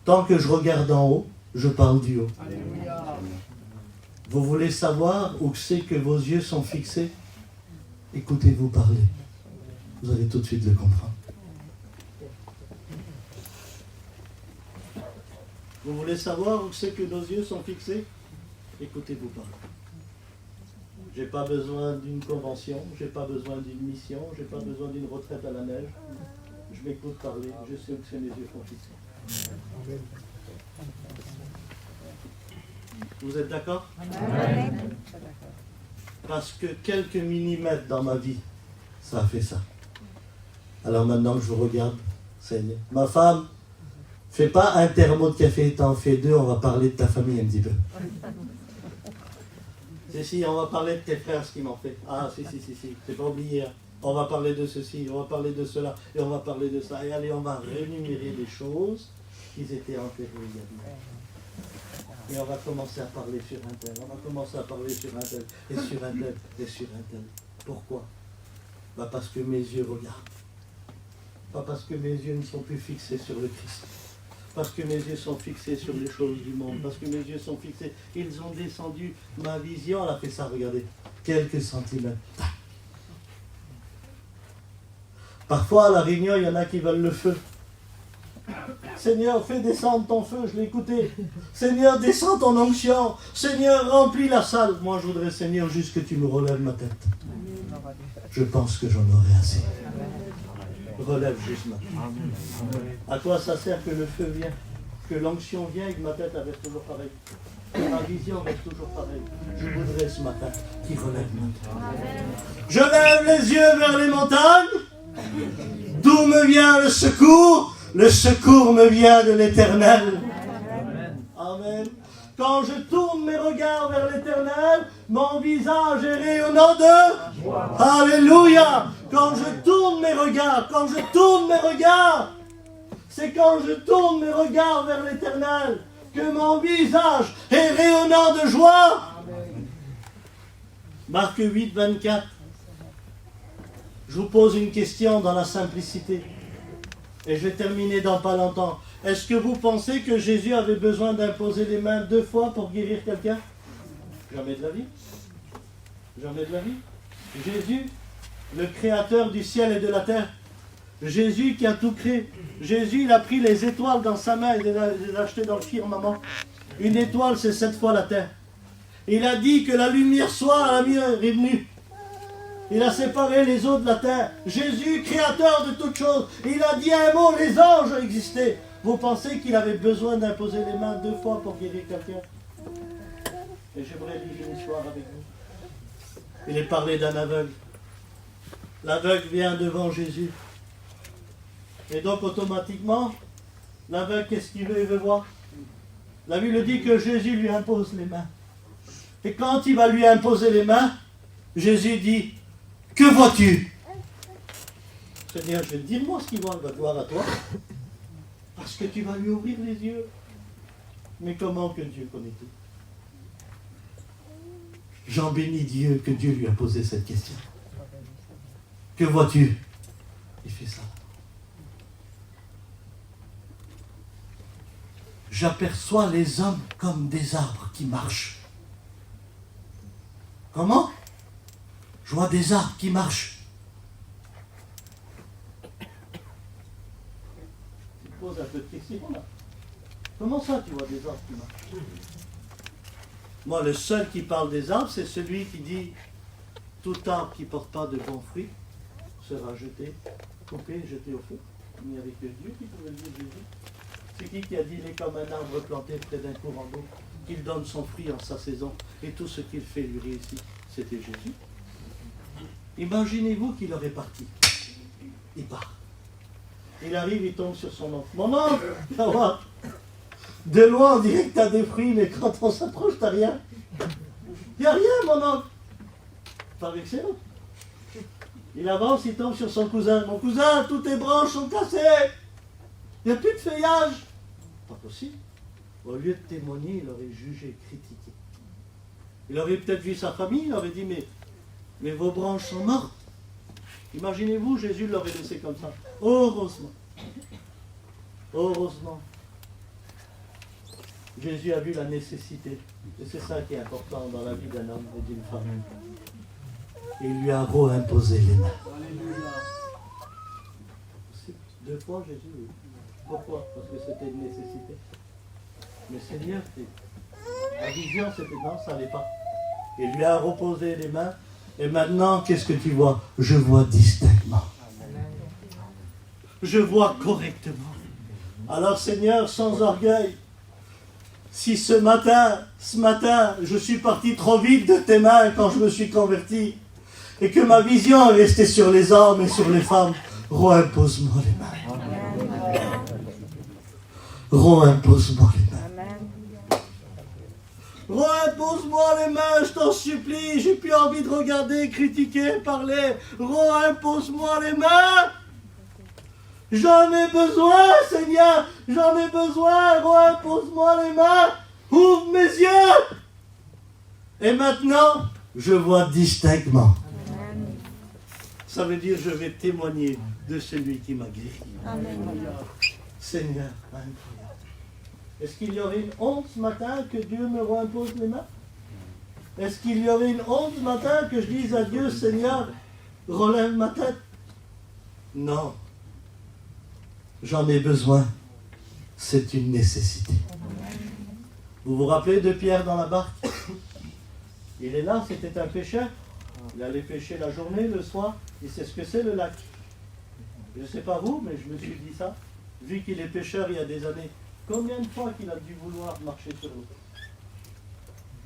Tant que je regarde en haut, je parle du haut. Alléluia. Vous voulez savoir où c'est que vos yeux sont fixés? Écoutez-vous parler. Vous allez tout de suite le comprendre. Vous voulez savoir où c'est que nos yeux sont fixés? Écoutez-vous parler. J'ai pas besoin d'une convention, j'ai pas besoin d'une mission, j'ai pas besoin d'une retraite à la neige. Je m'écoute parler, je sais où que mes yeux sont fixés. Vous êtes d'accord? Parce que quelques millimètres dans ma vie, ça a fait ça. Alors maintenant que je vous regarde, Seigneur. Ma femme, fais pas un thermo de café, t'en fais deux, on va parler de ta famille un petit peu. Si, on va parler de tes frères, ce qu'ils m'ont fait. Ah, si, t'es pas oublié. Hein. On va parler de ceci, on va parler de cela, et on va parler de ça. Et allez, on va rémunérer les choses qui étaient enterrées il y a longtemps. Et on va commencer à parler sur un tel, on va commencer à parler sur un tel, et sur un tel, et sur un tel. Pourquoi? Parce que mes yeux regardent. Pas parce que mes yeux ne sont plus fixés sur le Christ. Parce que mes yeux sont fixés sur les choses du monde. Parce que mes yeux sont fixés. Ils ont descendu. Ma vision, elle a fait ça, regardez. Quelques centimètres. Parfois, à la réunion, il y en a qui veulent le feu. Seigneur, fais descendre ton feu, je l'ai écouté. Seigneur, descends ton onction. Seigneur, remplis la salle. Moi, je voudrais, Seigneur, juste que tu me relèves ma tête. Je pense que j'en aurai assez. Relève juste maintenant. À quoi ça sert que le feu vient, que l'onction vient et que ma tête reste toujours pareille, que ma vision reste toujours pareille? Je voudrais ce matin qu'il relève maintenant. Je lève les yeux vers les montagnes. D'où me vient le secours? Le secours me vient de l'Éternel. Amen. Quand je tourne mes regards vers l'Éternel, mon visage est rayonnant de joie. Alléluia. Quand je tourne mes regards, c'est quand je tourne mes regards vers l'Éternel que mon visage est rayonnant de joie. Marc 8, 24. Je vous pose une question dans la simplicité. Et je vais terminer dans pas longtemps. Est-ce que vous pensez que Jésus avait besoin d'imposer les mains 2 fois pour guérir quelqu'un? Jamais de la vie. Jamais de la vie. Jésus, le créateur du ciel et de la terre. Jésus qui a tout créé. Jésus, il a pris les étoiles dans sa main et les a achetées dans le firmament. Une étoile, c'est 7 fois la terre. Il a dit que la lumière soit, la lumière est venue. Il a séparé les eaux de la terre. Jésus, créateur de toutes choses, il a dit un mot, les anges existaient. Vous pensez qu'il avait besoin d'imposer les mains 2 fois pour guérir quelqu'un? Et j'aimerais lire une histoire avec vous. Il est parlé d'un aveugle. L'aveugle vient devant Jésus. Et donc automatiquement, l'aveugle, qu'est-ce qu'il veut? Il veut voir. La Bible dit que Jésus lui impose les mains. Et quand il va lui imposer les mains, Jésus dit: que vois-tu? Seigneur, je vais te dire moi ce qu'il voit, il va te voir à toi. Parce que tu vas lui ouvrir les yeux. Mais comment que Dieu connaît tout? J'en bénis Dieu que Dieu lui a posé cette question. Que vois-tu? Il fait ça. J'aperçois les hommes comme des arbres qui marchent. Comment? Je vois des arbres qui marchent. Tu te poses un peu de questions là. Comment ça tu vois des arbres qui marchent? Moi, le seul qui parle des arbres, c'est celui qui dit: tout arbre qui ne porte pas de bons fruits sera jeté, coupé, jeté au feu. Il n'y avait que Dieu qui pouvait le dire, Jésus. C'est qui a dit: il est comme un arbre planté près d'un courant d'eau, qu'il donne son fruit en sa saison, et tout ce qu'il fait lui réussit. C'était Jésus. Imaginez-vous qu'il aurait parti. Il part. Il arrive, il tombe sur son oncle. Mon oncle, ça va. De loin, on dirait que tu as des fruits, mais quand on s'approche, tu n'as rien. Il n'y a rien, mon oncle. Pas excellent. Il avance, il tombe sur son cousin. Mon cousin, toutes tes branches sont cassées. Il n'y a plus de feuillage. Pas possible. Au lieu de témoigner, il aurait jugé, critiqué. Il aurait peut-être vu sa famille, il aurait dit: mais vos branches sont mortes. Imaginez-vous, Jésus l'aurait laissé comme ça. Heureusement. Heureusement. Jésus a vu la nécessité. Et c'est ça qui est important dans la vie d'un homme et d'une femme. Et il lui a imposé les mains. Deux fois Jésus, oui. Pourquoi? Parce que c'était une nécessité. Mais Seigneur, la vision, c'était non, ça n'allait pas. Il lui a reposé les mains. Et maintenant, qu'est-ce que tu vois? Je vois distinctement. Je vois correctement. Alors Seigneur, sans orgueil, si ce matin, je suis parti trop vite de tes mains quand je me suis converti, et que ma vision est restée sur les hommes et sur les femmes, reimpose-moi les mains. Reimpose-moi les mains. Reimpose-moi les mains, je t'en supplie. J'ai plus envie de regarder, critiquer, parler. Reimpose-moi les mains. J'en ai besoin, Seigneur. J'en ai besoin. Reimpose-moi les mains. Ouvre mes yeux. Et maintenant, je vois distinctement. Ça veut dire je vais témoigner de celui qui m'a guéri. Amen. Seigneur, incroyable. Est-ce qu'il y aurait une honte ce matin que Dieu me reimpose les mains? Est-ce qu'il y aurait une honte ce matin que je dise à Dieu, Seigneur, relève ma tête? Non. J'en ai besoin. C'est une nécessité. Vous vous rappelez de Pierre dans la barque? Il est là, c'était un pêcheur. Il allait pêcher la journée, le soir. Il sait ce que c'est le lac. Je ne sais pas vous, mais je me suis dit ça. Vu qu'il est pêcheur il y a des années, combien de fois qu'il a dû vouloir marcher sur l'eau?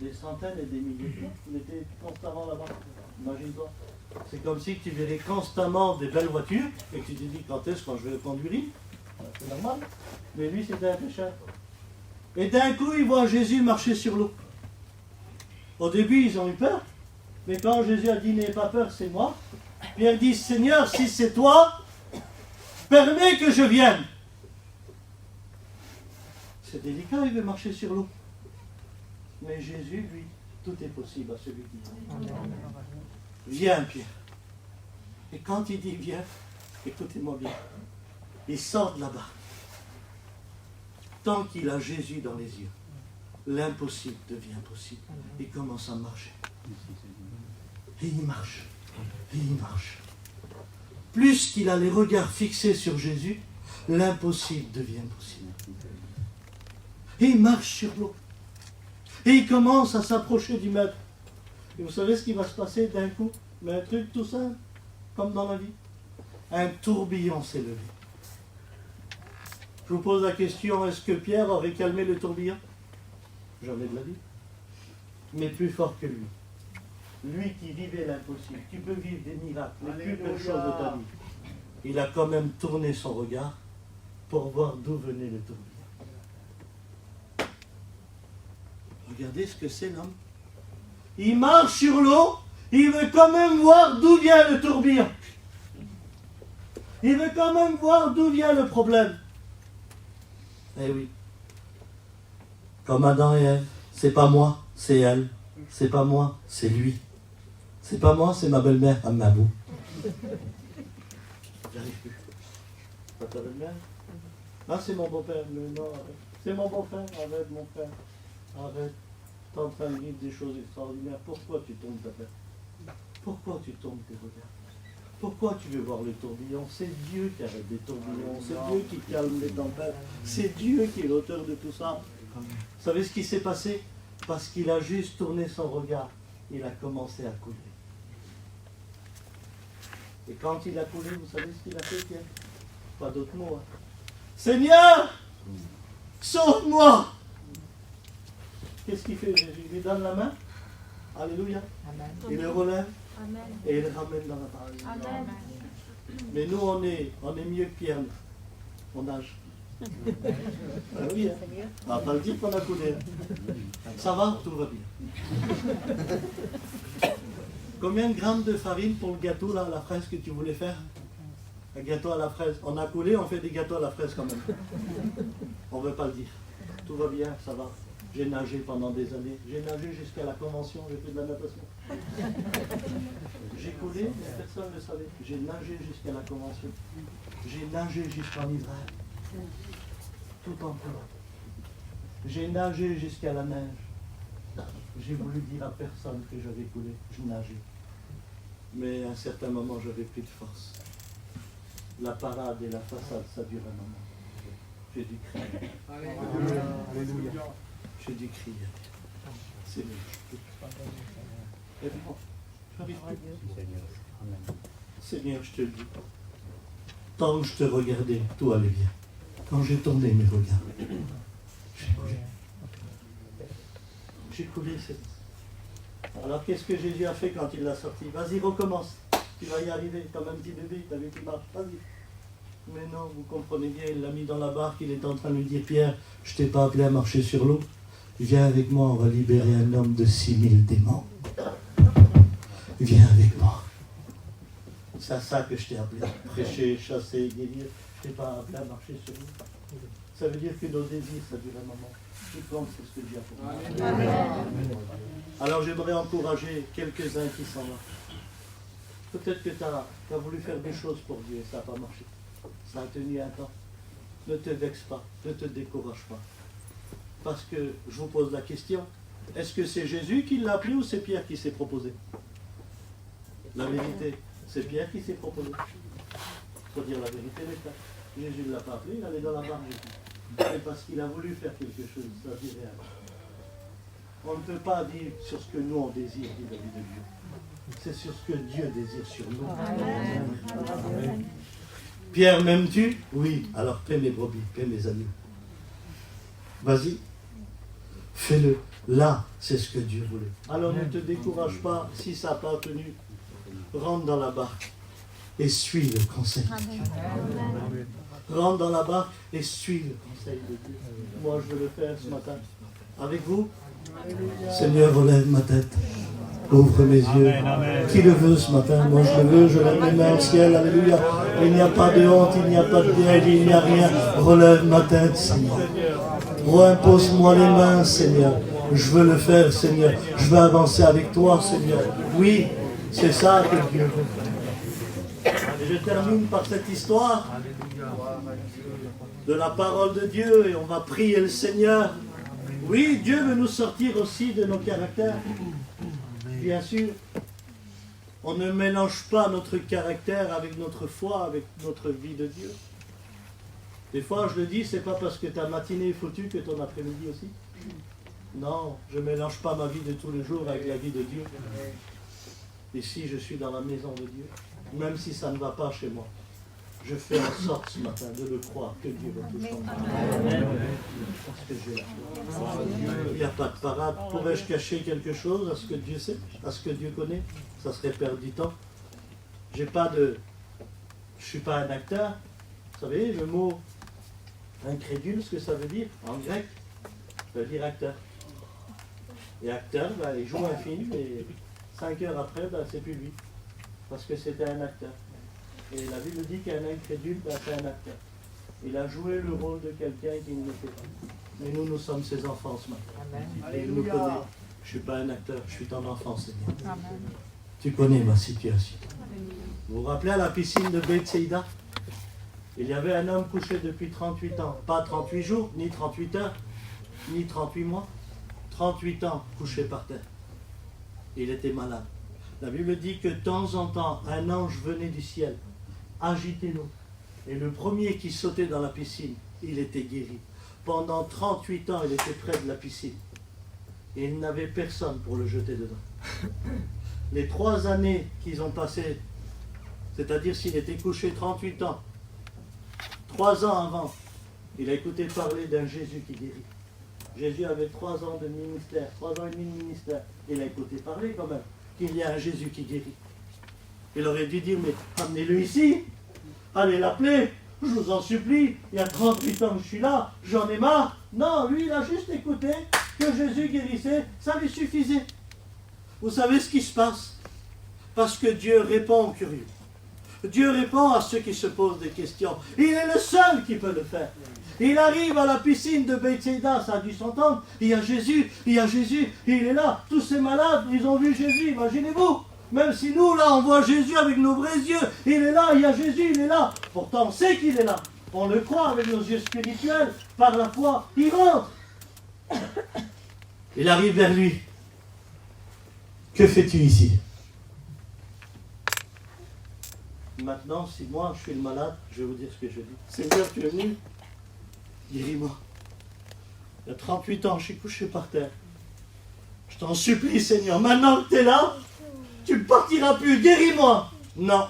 Des centaines et des milliers de fois. Il était constamment là-bas. Imagine-toi. C'est comme si tu verrais constamment des belles voitures et que tu te dis quand est-ce que je vais conduire une? C'est normal. Mais lui, c'était un pêcheur. Et d'un coup, il voit Jésus marcher sur l'eau. Au début, ils ont eu peur. Mais quand Jésus a dit, n'ayez pas peur, c'est moi. Pierre dit, Seigneur, si c'est toi, permets que je vienne. C'est délicat, il veut marcher sur l'eau. Mais Jésus, lui, tout est possible à celui qui vient. Viens, Pierre. Et quand il dit viens, écoutez-moi bien, il sort de la barque. Tant qu'il a Jésus dans les yeux, l'impossible devient possible. Il commence à marcher. Et il marche. Et il marche. Plus qu'il a les regards fixés sur Jésus, l'impossible devient possible. Et il marche sur l'eau. Et il commence à s'approcher du maître. Et vous savez ce qui va se passer d'un coup? Mais un truc tout simple, comme dans la vie. Un tourbillon s'est levé. Je vous pose la question, est-ce que Pierre aurait calmé le tourbillon? Jamais de la vie. Mais plus fort que lui. Lui qui vivait l'impossible, qui peut vivre des miracles, les plus belles choses de ta vie. Il a quand même tourné son regard pour voir d'où venait le tourbillon. Regardez ce que c'est l'homme. Il marche sur l'eau, il veut quand même voir d'où vient le tourbillon. Il veut quand même voir d'où vient le problème. Eh oui. Comme Adam et Ève, c'est pas moi, c'est elle. C'est pas moi, c'est lui. C'est pas moi, c'est ma belle-mère, Amabou. J'arrive plus. Pas ta belle-mère? Ah, c'est mon beau-père. Mais non, arrête. C'est mon beau-frère. Arrête, mon frère. Arrête. T'es en train de vivre des choses extraordinaires. Pourquoi tu tournes ta tête? Pourquoi tu tournes tes regards? Pourquoi tu veux voir le tourbillon? C'est Dieu qui arrête des tourbillons. C'est Dieu qui calme les tempêtes. C'est Dieu qui est l'auteur de tout ça. Vous savez ce qui s'est passé? Parce qu'il a juste tourné son regard. Il a commencé à couler. Et quand il a coulé, vous savez ce qu'il a fait, Pierre? Pas d'autre mot. Hein. Seigneur, sauve-moi! Qu'est-ce qu'il fait Jésus? Il lui donne la main. Alléluia. Amen. Il le relève. Amen. Et il le ramène dans la parole. Amen. Mais nous, on est mieux que Pierre. On nage. Ah oui, hein. On va pas le dire qu'on a coulé. Ça va, tout va bien. Combien de grammes de farine pour le gâteau, là, à la fraise que tu voulais faire? Un gâteau à la fraise. On a coulé, on fait des gâteaux à la fraise quand même. On ne veut pas le dire. Tout va bien, ça va. J'ai nagé pendant des années. J'ai nagé jusqu'à la convention, j'ai fait de la natation. J'ai coulé. savez, personne ne le savait, j'ai nagé jusqu'à la convention. J'ai nagé jusqu'en Israël. Tout en plein. J'ai nagé jusqu'à la neige. J'ai voulu dire à personne que j'avais coulé. Je nageais. Mais à un certain moment, j'avais plus de force. La parade et la façade, ça dure un moment. J'ai dû crier. Alléluia. J'ai dû crier. Seigneur, je peux. Seigneur, je te le dis. Tant que je te regardais, tout allait bien. Quand j'ai tourné mes regards, j'ai coulé. J'ai coulé, Seigneur. Alors qu'est-ce que Jésus a fait quand il l'a sorti? Vas-y, recommence. Tu vas y arriver, comme un petit bébé, tu avais qui marche, vas-y. Mais non, vous comprenez bien, il l'a mis dans la barque, il est en train de lui dire, Pierre, je ne t'ai pas appelé à marcher sur l'eau. Viens avec moi, on va libérer un homme de 6000 démons. Viens avec moi. C'est à ça que je t'ai appelé. Prêcher, chasser, guérir. Je ne t'ai pas appelé à marcher sur l'eau. Ça veut dire que nos désirs, ça dure un moment. Tu penses que c'est ce que Dieu a pour moi. Amen. Alors j'aimerais encourager quelques-uns qui sont là. Peut-être que tu as voulu faire des choses pour Dieu et ça n'a pas marché. Ça a tenu un temps. Ne te vexe pas, ne te décourage pas. Parce que je vous pose la question, est-ce que c'est Jésus qui l'a appelé ou c'est Pierre qui s'est proposé? La vérité, c'est Pierre qui s'est proposé. Il faut dire la vérité, les frères. Jésus ne l'a pas appelé, il allait dans la barque. C'est parce qu'il a voulu faire quelque chose, ça dit rien. On ne peut pas dire sur ce que nous on désire vis-à-vis de Dieu. C'est sur ce que Dieu désire sur nous. Amen. Pierre, m'aimes-tu? Oui. Alors paie mes brebis, paie mes agneaux. Vas-y, fais-le. Là, c'est ce que Dieu voulait. Alors ne te décourage pas si ça n'a pas tenu. Rentre dans la barque et suis le conseil de Dieu. Rentre dans la barque et suis le conseil de Dieu. Moi, je veux le faire ce matin. Avec vous? Seigneur, relève ma tête. Ouvre mes yeux. Qui le veut ce matin? Moi je le veux, je lève mes mains au ciel. Alléluia. Il n'y a pas de honte, il n'y a pas de deuil, il n'y a rien. Relève ma tête, Seigneur. Reimpose-moi les mains, Seigneur. Je veux le faire, Seigneur. Je veux avancer avec toi, Seigneur. Oui, c'est ça que Dieu veut. Et je termine par cette histoire de la parole de Dieu et on va prier le Seigneur. Oui, Dieu veut nous sortir aussi de nos caractères. Bien sûr, on ne mélange pas notre caractère avec notre foi, avec notre vie de Dieu. Des fois, je le dis, c'est pas parce que ta matinée est foutue que ton après-midi aussi. Non, je ne mélange pas ma vie de tous les jours avec la vie de Dieu. Ici, je suis dans la maison de Dieu. Même si ça ne va pas chez moi, je fais en sorte ce matin de le croire que Dieu va tout changer. Parce que j'ai la foi. Il n'y a pas de parade. Pourrais-je cacher quelque chose à ce que Dieu sait, à ce que Dieu connaît? Ça serait perdre du temps. Je ne suis pas un acteur. Vous savez, le mot incrédule, ce que ça veut dire en grec, ça veut dire acteur. Et acteur, il joue un film et 5 heures après, c'est plus lui. Parce que c'était un acteur. Et la Bible dit qu'un incrédule, c'est un acteur. Il a joué le rôle de quelqu'un qui ne l'était pas. Mais nous sommes ses enfants ce matin. Et il nous connaît. Je ne suis pas un acteur, je suis ton enfant, Seigneur. Amen. Tu connais ma situation. Vous vous rappelez à la piscine de Bethsaïda? Il y avait un homme couché depuis 38 ans. Pas 38 jours, ni 38 heures, ni 38 mois. 38 ans couché par terre. Il était malade. La Bible dit que de temps en temps, un ange venait du ciel, agitait l'eau. Et le premier qui sautait dans la piscine, il était guéri. Pendant 38 ans, il était près de la piscine. Et il n'avait personne pour le jeter dedans. Les 3 années qu'ils ont passées, c'est-à-dire s'il était couché 38 ans, 3 ans avant, il a écouté parler d'un Jésus qui guérit. Jésus avait 3 ans de ministère, 3 ans et demi de ministère. Il a écouté parler quand même qu'il y a un Jésus qui guérit. Il aurait dû dire, mais amenez-le ici, allez l'appeler, je vous en supplie, il y a 38 ans que je suis là, j'en ai marre. Non, lui il a juste écouté que Jésus guérissait, ça lui suffisait. Vous savez ce qui se passe? Parce que Dieu répond aux curieux. Dieu répond à ceux qui se posent des questions. Il est le seul qui peut le faire. Il arrive à la piscine de Bethsaïda, ça a dû s'entendre. Il y a Jésus, il est là. Tous ces malades, ils ont vu Jésus, imaginez-vous. Même si nous, là, on voit Jésus avec nos vrais yeux, il est là, il y a Jésus, il est là. Pourtant, on sait qu'il est là. On le croit avec nos yeux spirituels, par la foi. Il rentre. Il arrive vers lui. Que fais-tu ici? Maintenant, si moi, je suis le malade, je vais vous dire ce que je dis. Seigneur, tu es venu, guéris-moi. Il y a 38 ans, je suis couché par terre. Je t'en supplie, Seigneur, maintenant que tu es là, tu ne partiras plus, guéris-moi. Non.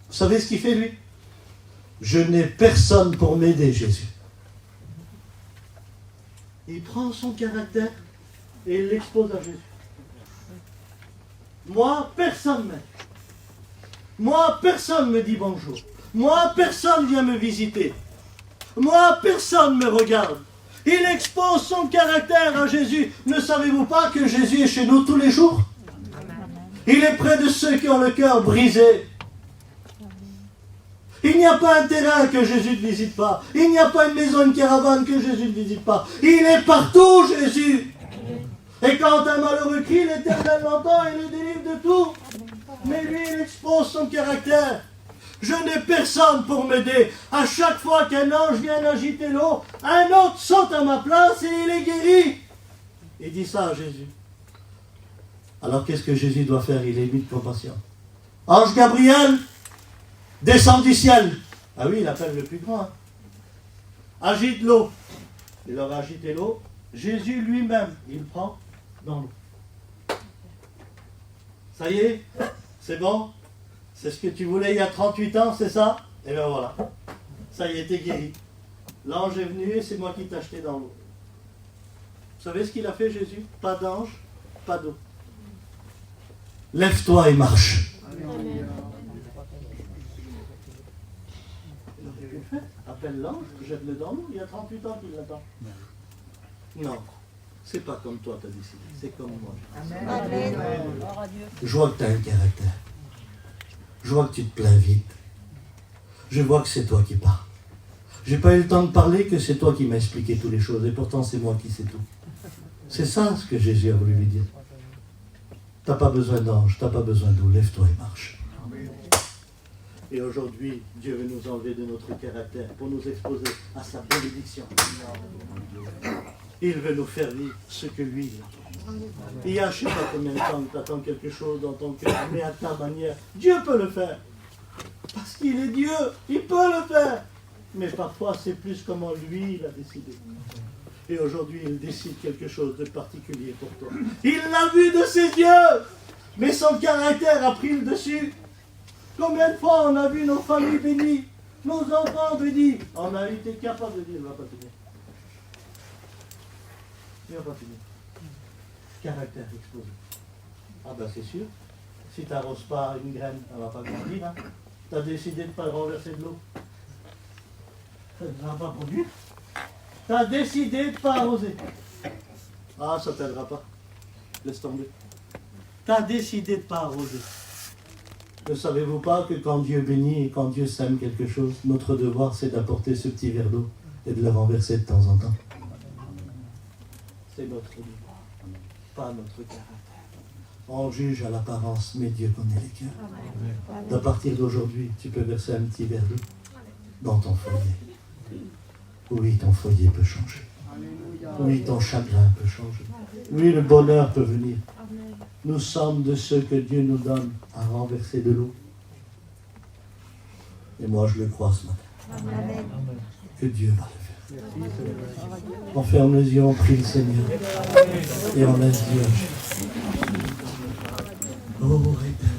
Vous savez ce qu'il fait, lui? Je n'ai personne pour m'aider, Jésus. Il prend son caractère et il l'expose à Jésus. Moi, personne m'aide. Moi, personne me dit bonjour. Moi, personne vient me visiter. Moi, personne me regarde. Il expose son caractère à Jésus. Ne savez-vous pas que Jésus est chez nous tous les jours? Il est près de ceux qui ont le cœur brisé. Il n'y a pas un terrain que Jésus ne visite pas. Il n'y a pas une maison, une caravane que Jésus ne visite pas. Il est partout, Jésus. Et quand un malheureux crie, l'Éternel l'entend et le délivre de tout. Mais lui, il expose son caractère. Je n'ai personne pour m'aider. À chaque fois qu'un ange vient agiter l'eau, un autre saute à ma place et il est guéri. Il dit ça à Jésus. Alors qu'est-ce que Jésus doit faire? Il est ému de compassion. Ange Gabriel, descends du ciel. Ah oui, il appelle le plus grand. Agite l'eau. Il leur a agité l'eau. Jésus lui-même, il prend dans l'eau. Ça y est, c'est bon? C'est ce que tu voulais il y a 38 ans, c'est ça? Et bien voilà. Ça y est, t'es guéri. L'ange est venu et c'est moi qui t'ai acheté dans l'eau. Vous savez ce qu'il a fait, Jésus? Pas d'ange, pas d'eau. Lève-toi et marche. Amen. Appelle l'ange, jette-le dans l'eau. Il y a 38 ans qu'il l'attend. Non, c'est pas comme toi tu as décidé, c'est comme moi. Amen. Je vois que tu as un caractère. Je vois que tu te plains vite. Je vois que c'est toi qui parles. J'ai pas eu le temps de parler, que c'est toi qui m'as expliqué toutes les choses. Et pourtant, c'est moi qui sais tout. C'est ça ce que Jésus a voulu lui dire. T'as pas besoin d'ange, t'as pas besoin d'eau. Lève-toi et marche. Et aujourd'hui, Dieu veut nous enlever de notre caractère pour nous exposer à sa bénédiction. Il veut nous faire vivre ce que lui il a. Il y a je ne sais pas combien de temps que tu attends quelque chose dans ton cœur, mais à ta manière. Dieu peut le faire. Parce qu'il est Dieu, il peut le faire. Mais parfois, c'est plus comment lui, il a décidé. Et aujourd'hui, il décide quelque chose de particulier pour toi. Il l'a vu de ses yeux, mais son caractère a pris le dessus. Combien de fois on a vu nos familles bénies, nos enfants bénis? On a été capable de dire, il ne va pas tenir. Il ne va pas tenir. Caractère explosé. Ah ben c'est sûr. Si tu n'arroses pas une graine, elle ne va pas grandir. Hein. Tu as décidé de ne pas renverser de l'eau. Ça ne va pas produire. Tu as décidé de ne pas arroser. Ah, ça ne t'aidera pas. Laisse tomber. Tu as décidé de ne pas arroser. Ne savez-vous pas que quand Dieu bénit et quand Dieu sème quelque chose, notre devoir c'est d'apporter ce petit verre d'eau et de le renverser de temps en temps? C'est notre devoir, pas notre caractère. On juge à l'apparence, mais Dieu connaît les cœurs. À partir d'aujourd'hui, tu peux verser un petit verre d'eau dans ton foyer. Oui, ton foyer peut changer. Oui, ton chagrin peut changer. Oui, le bonheur peut venir. Nous sommes de ceux que Dieu nous donne à renverser de l'eau. Et moi, je le crois ce matin. Amen. Que Dieu va le faire. On ferme les yeux, on prie le Seigneur. Et on laisse Dieu agir. Oh, Éternel.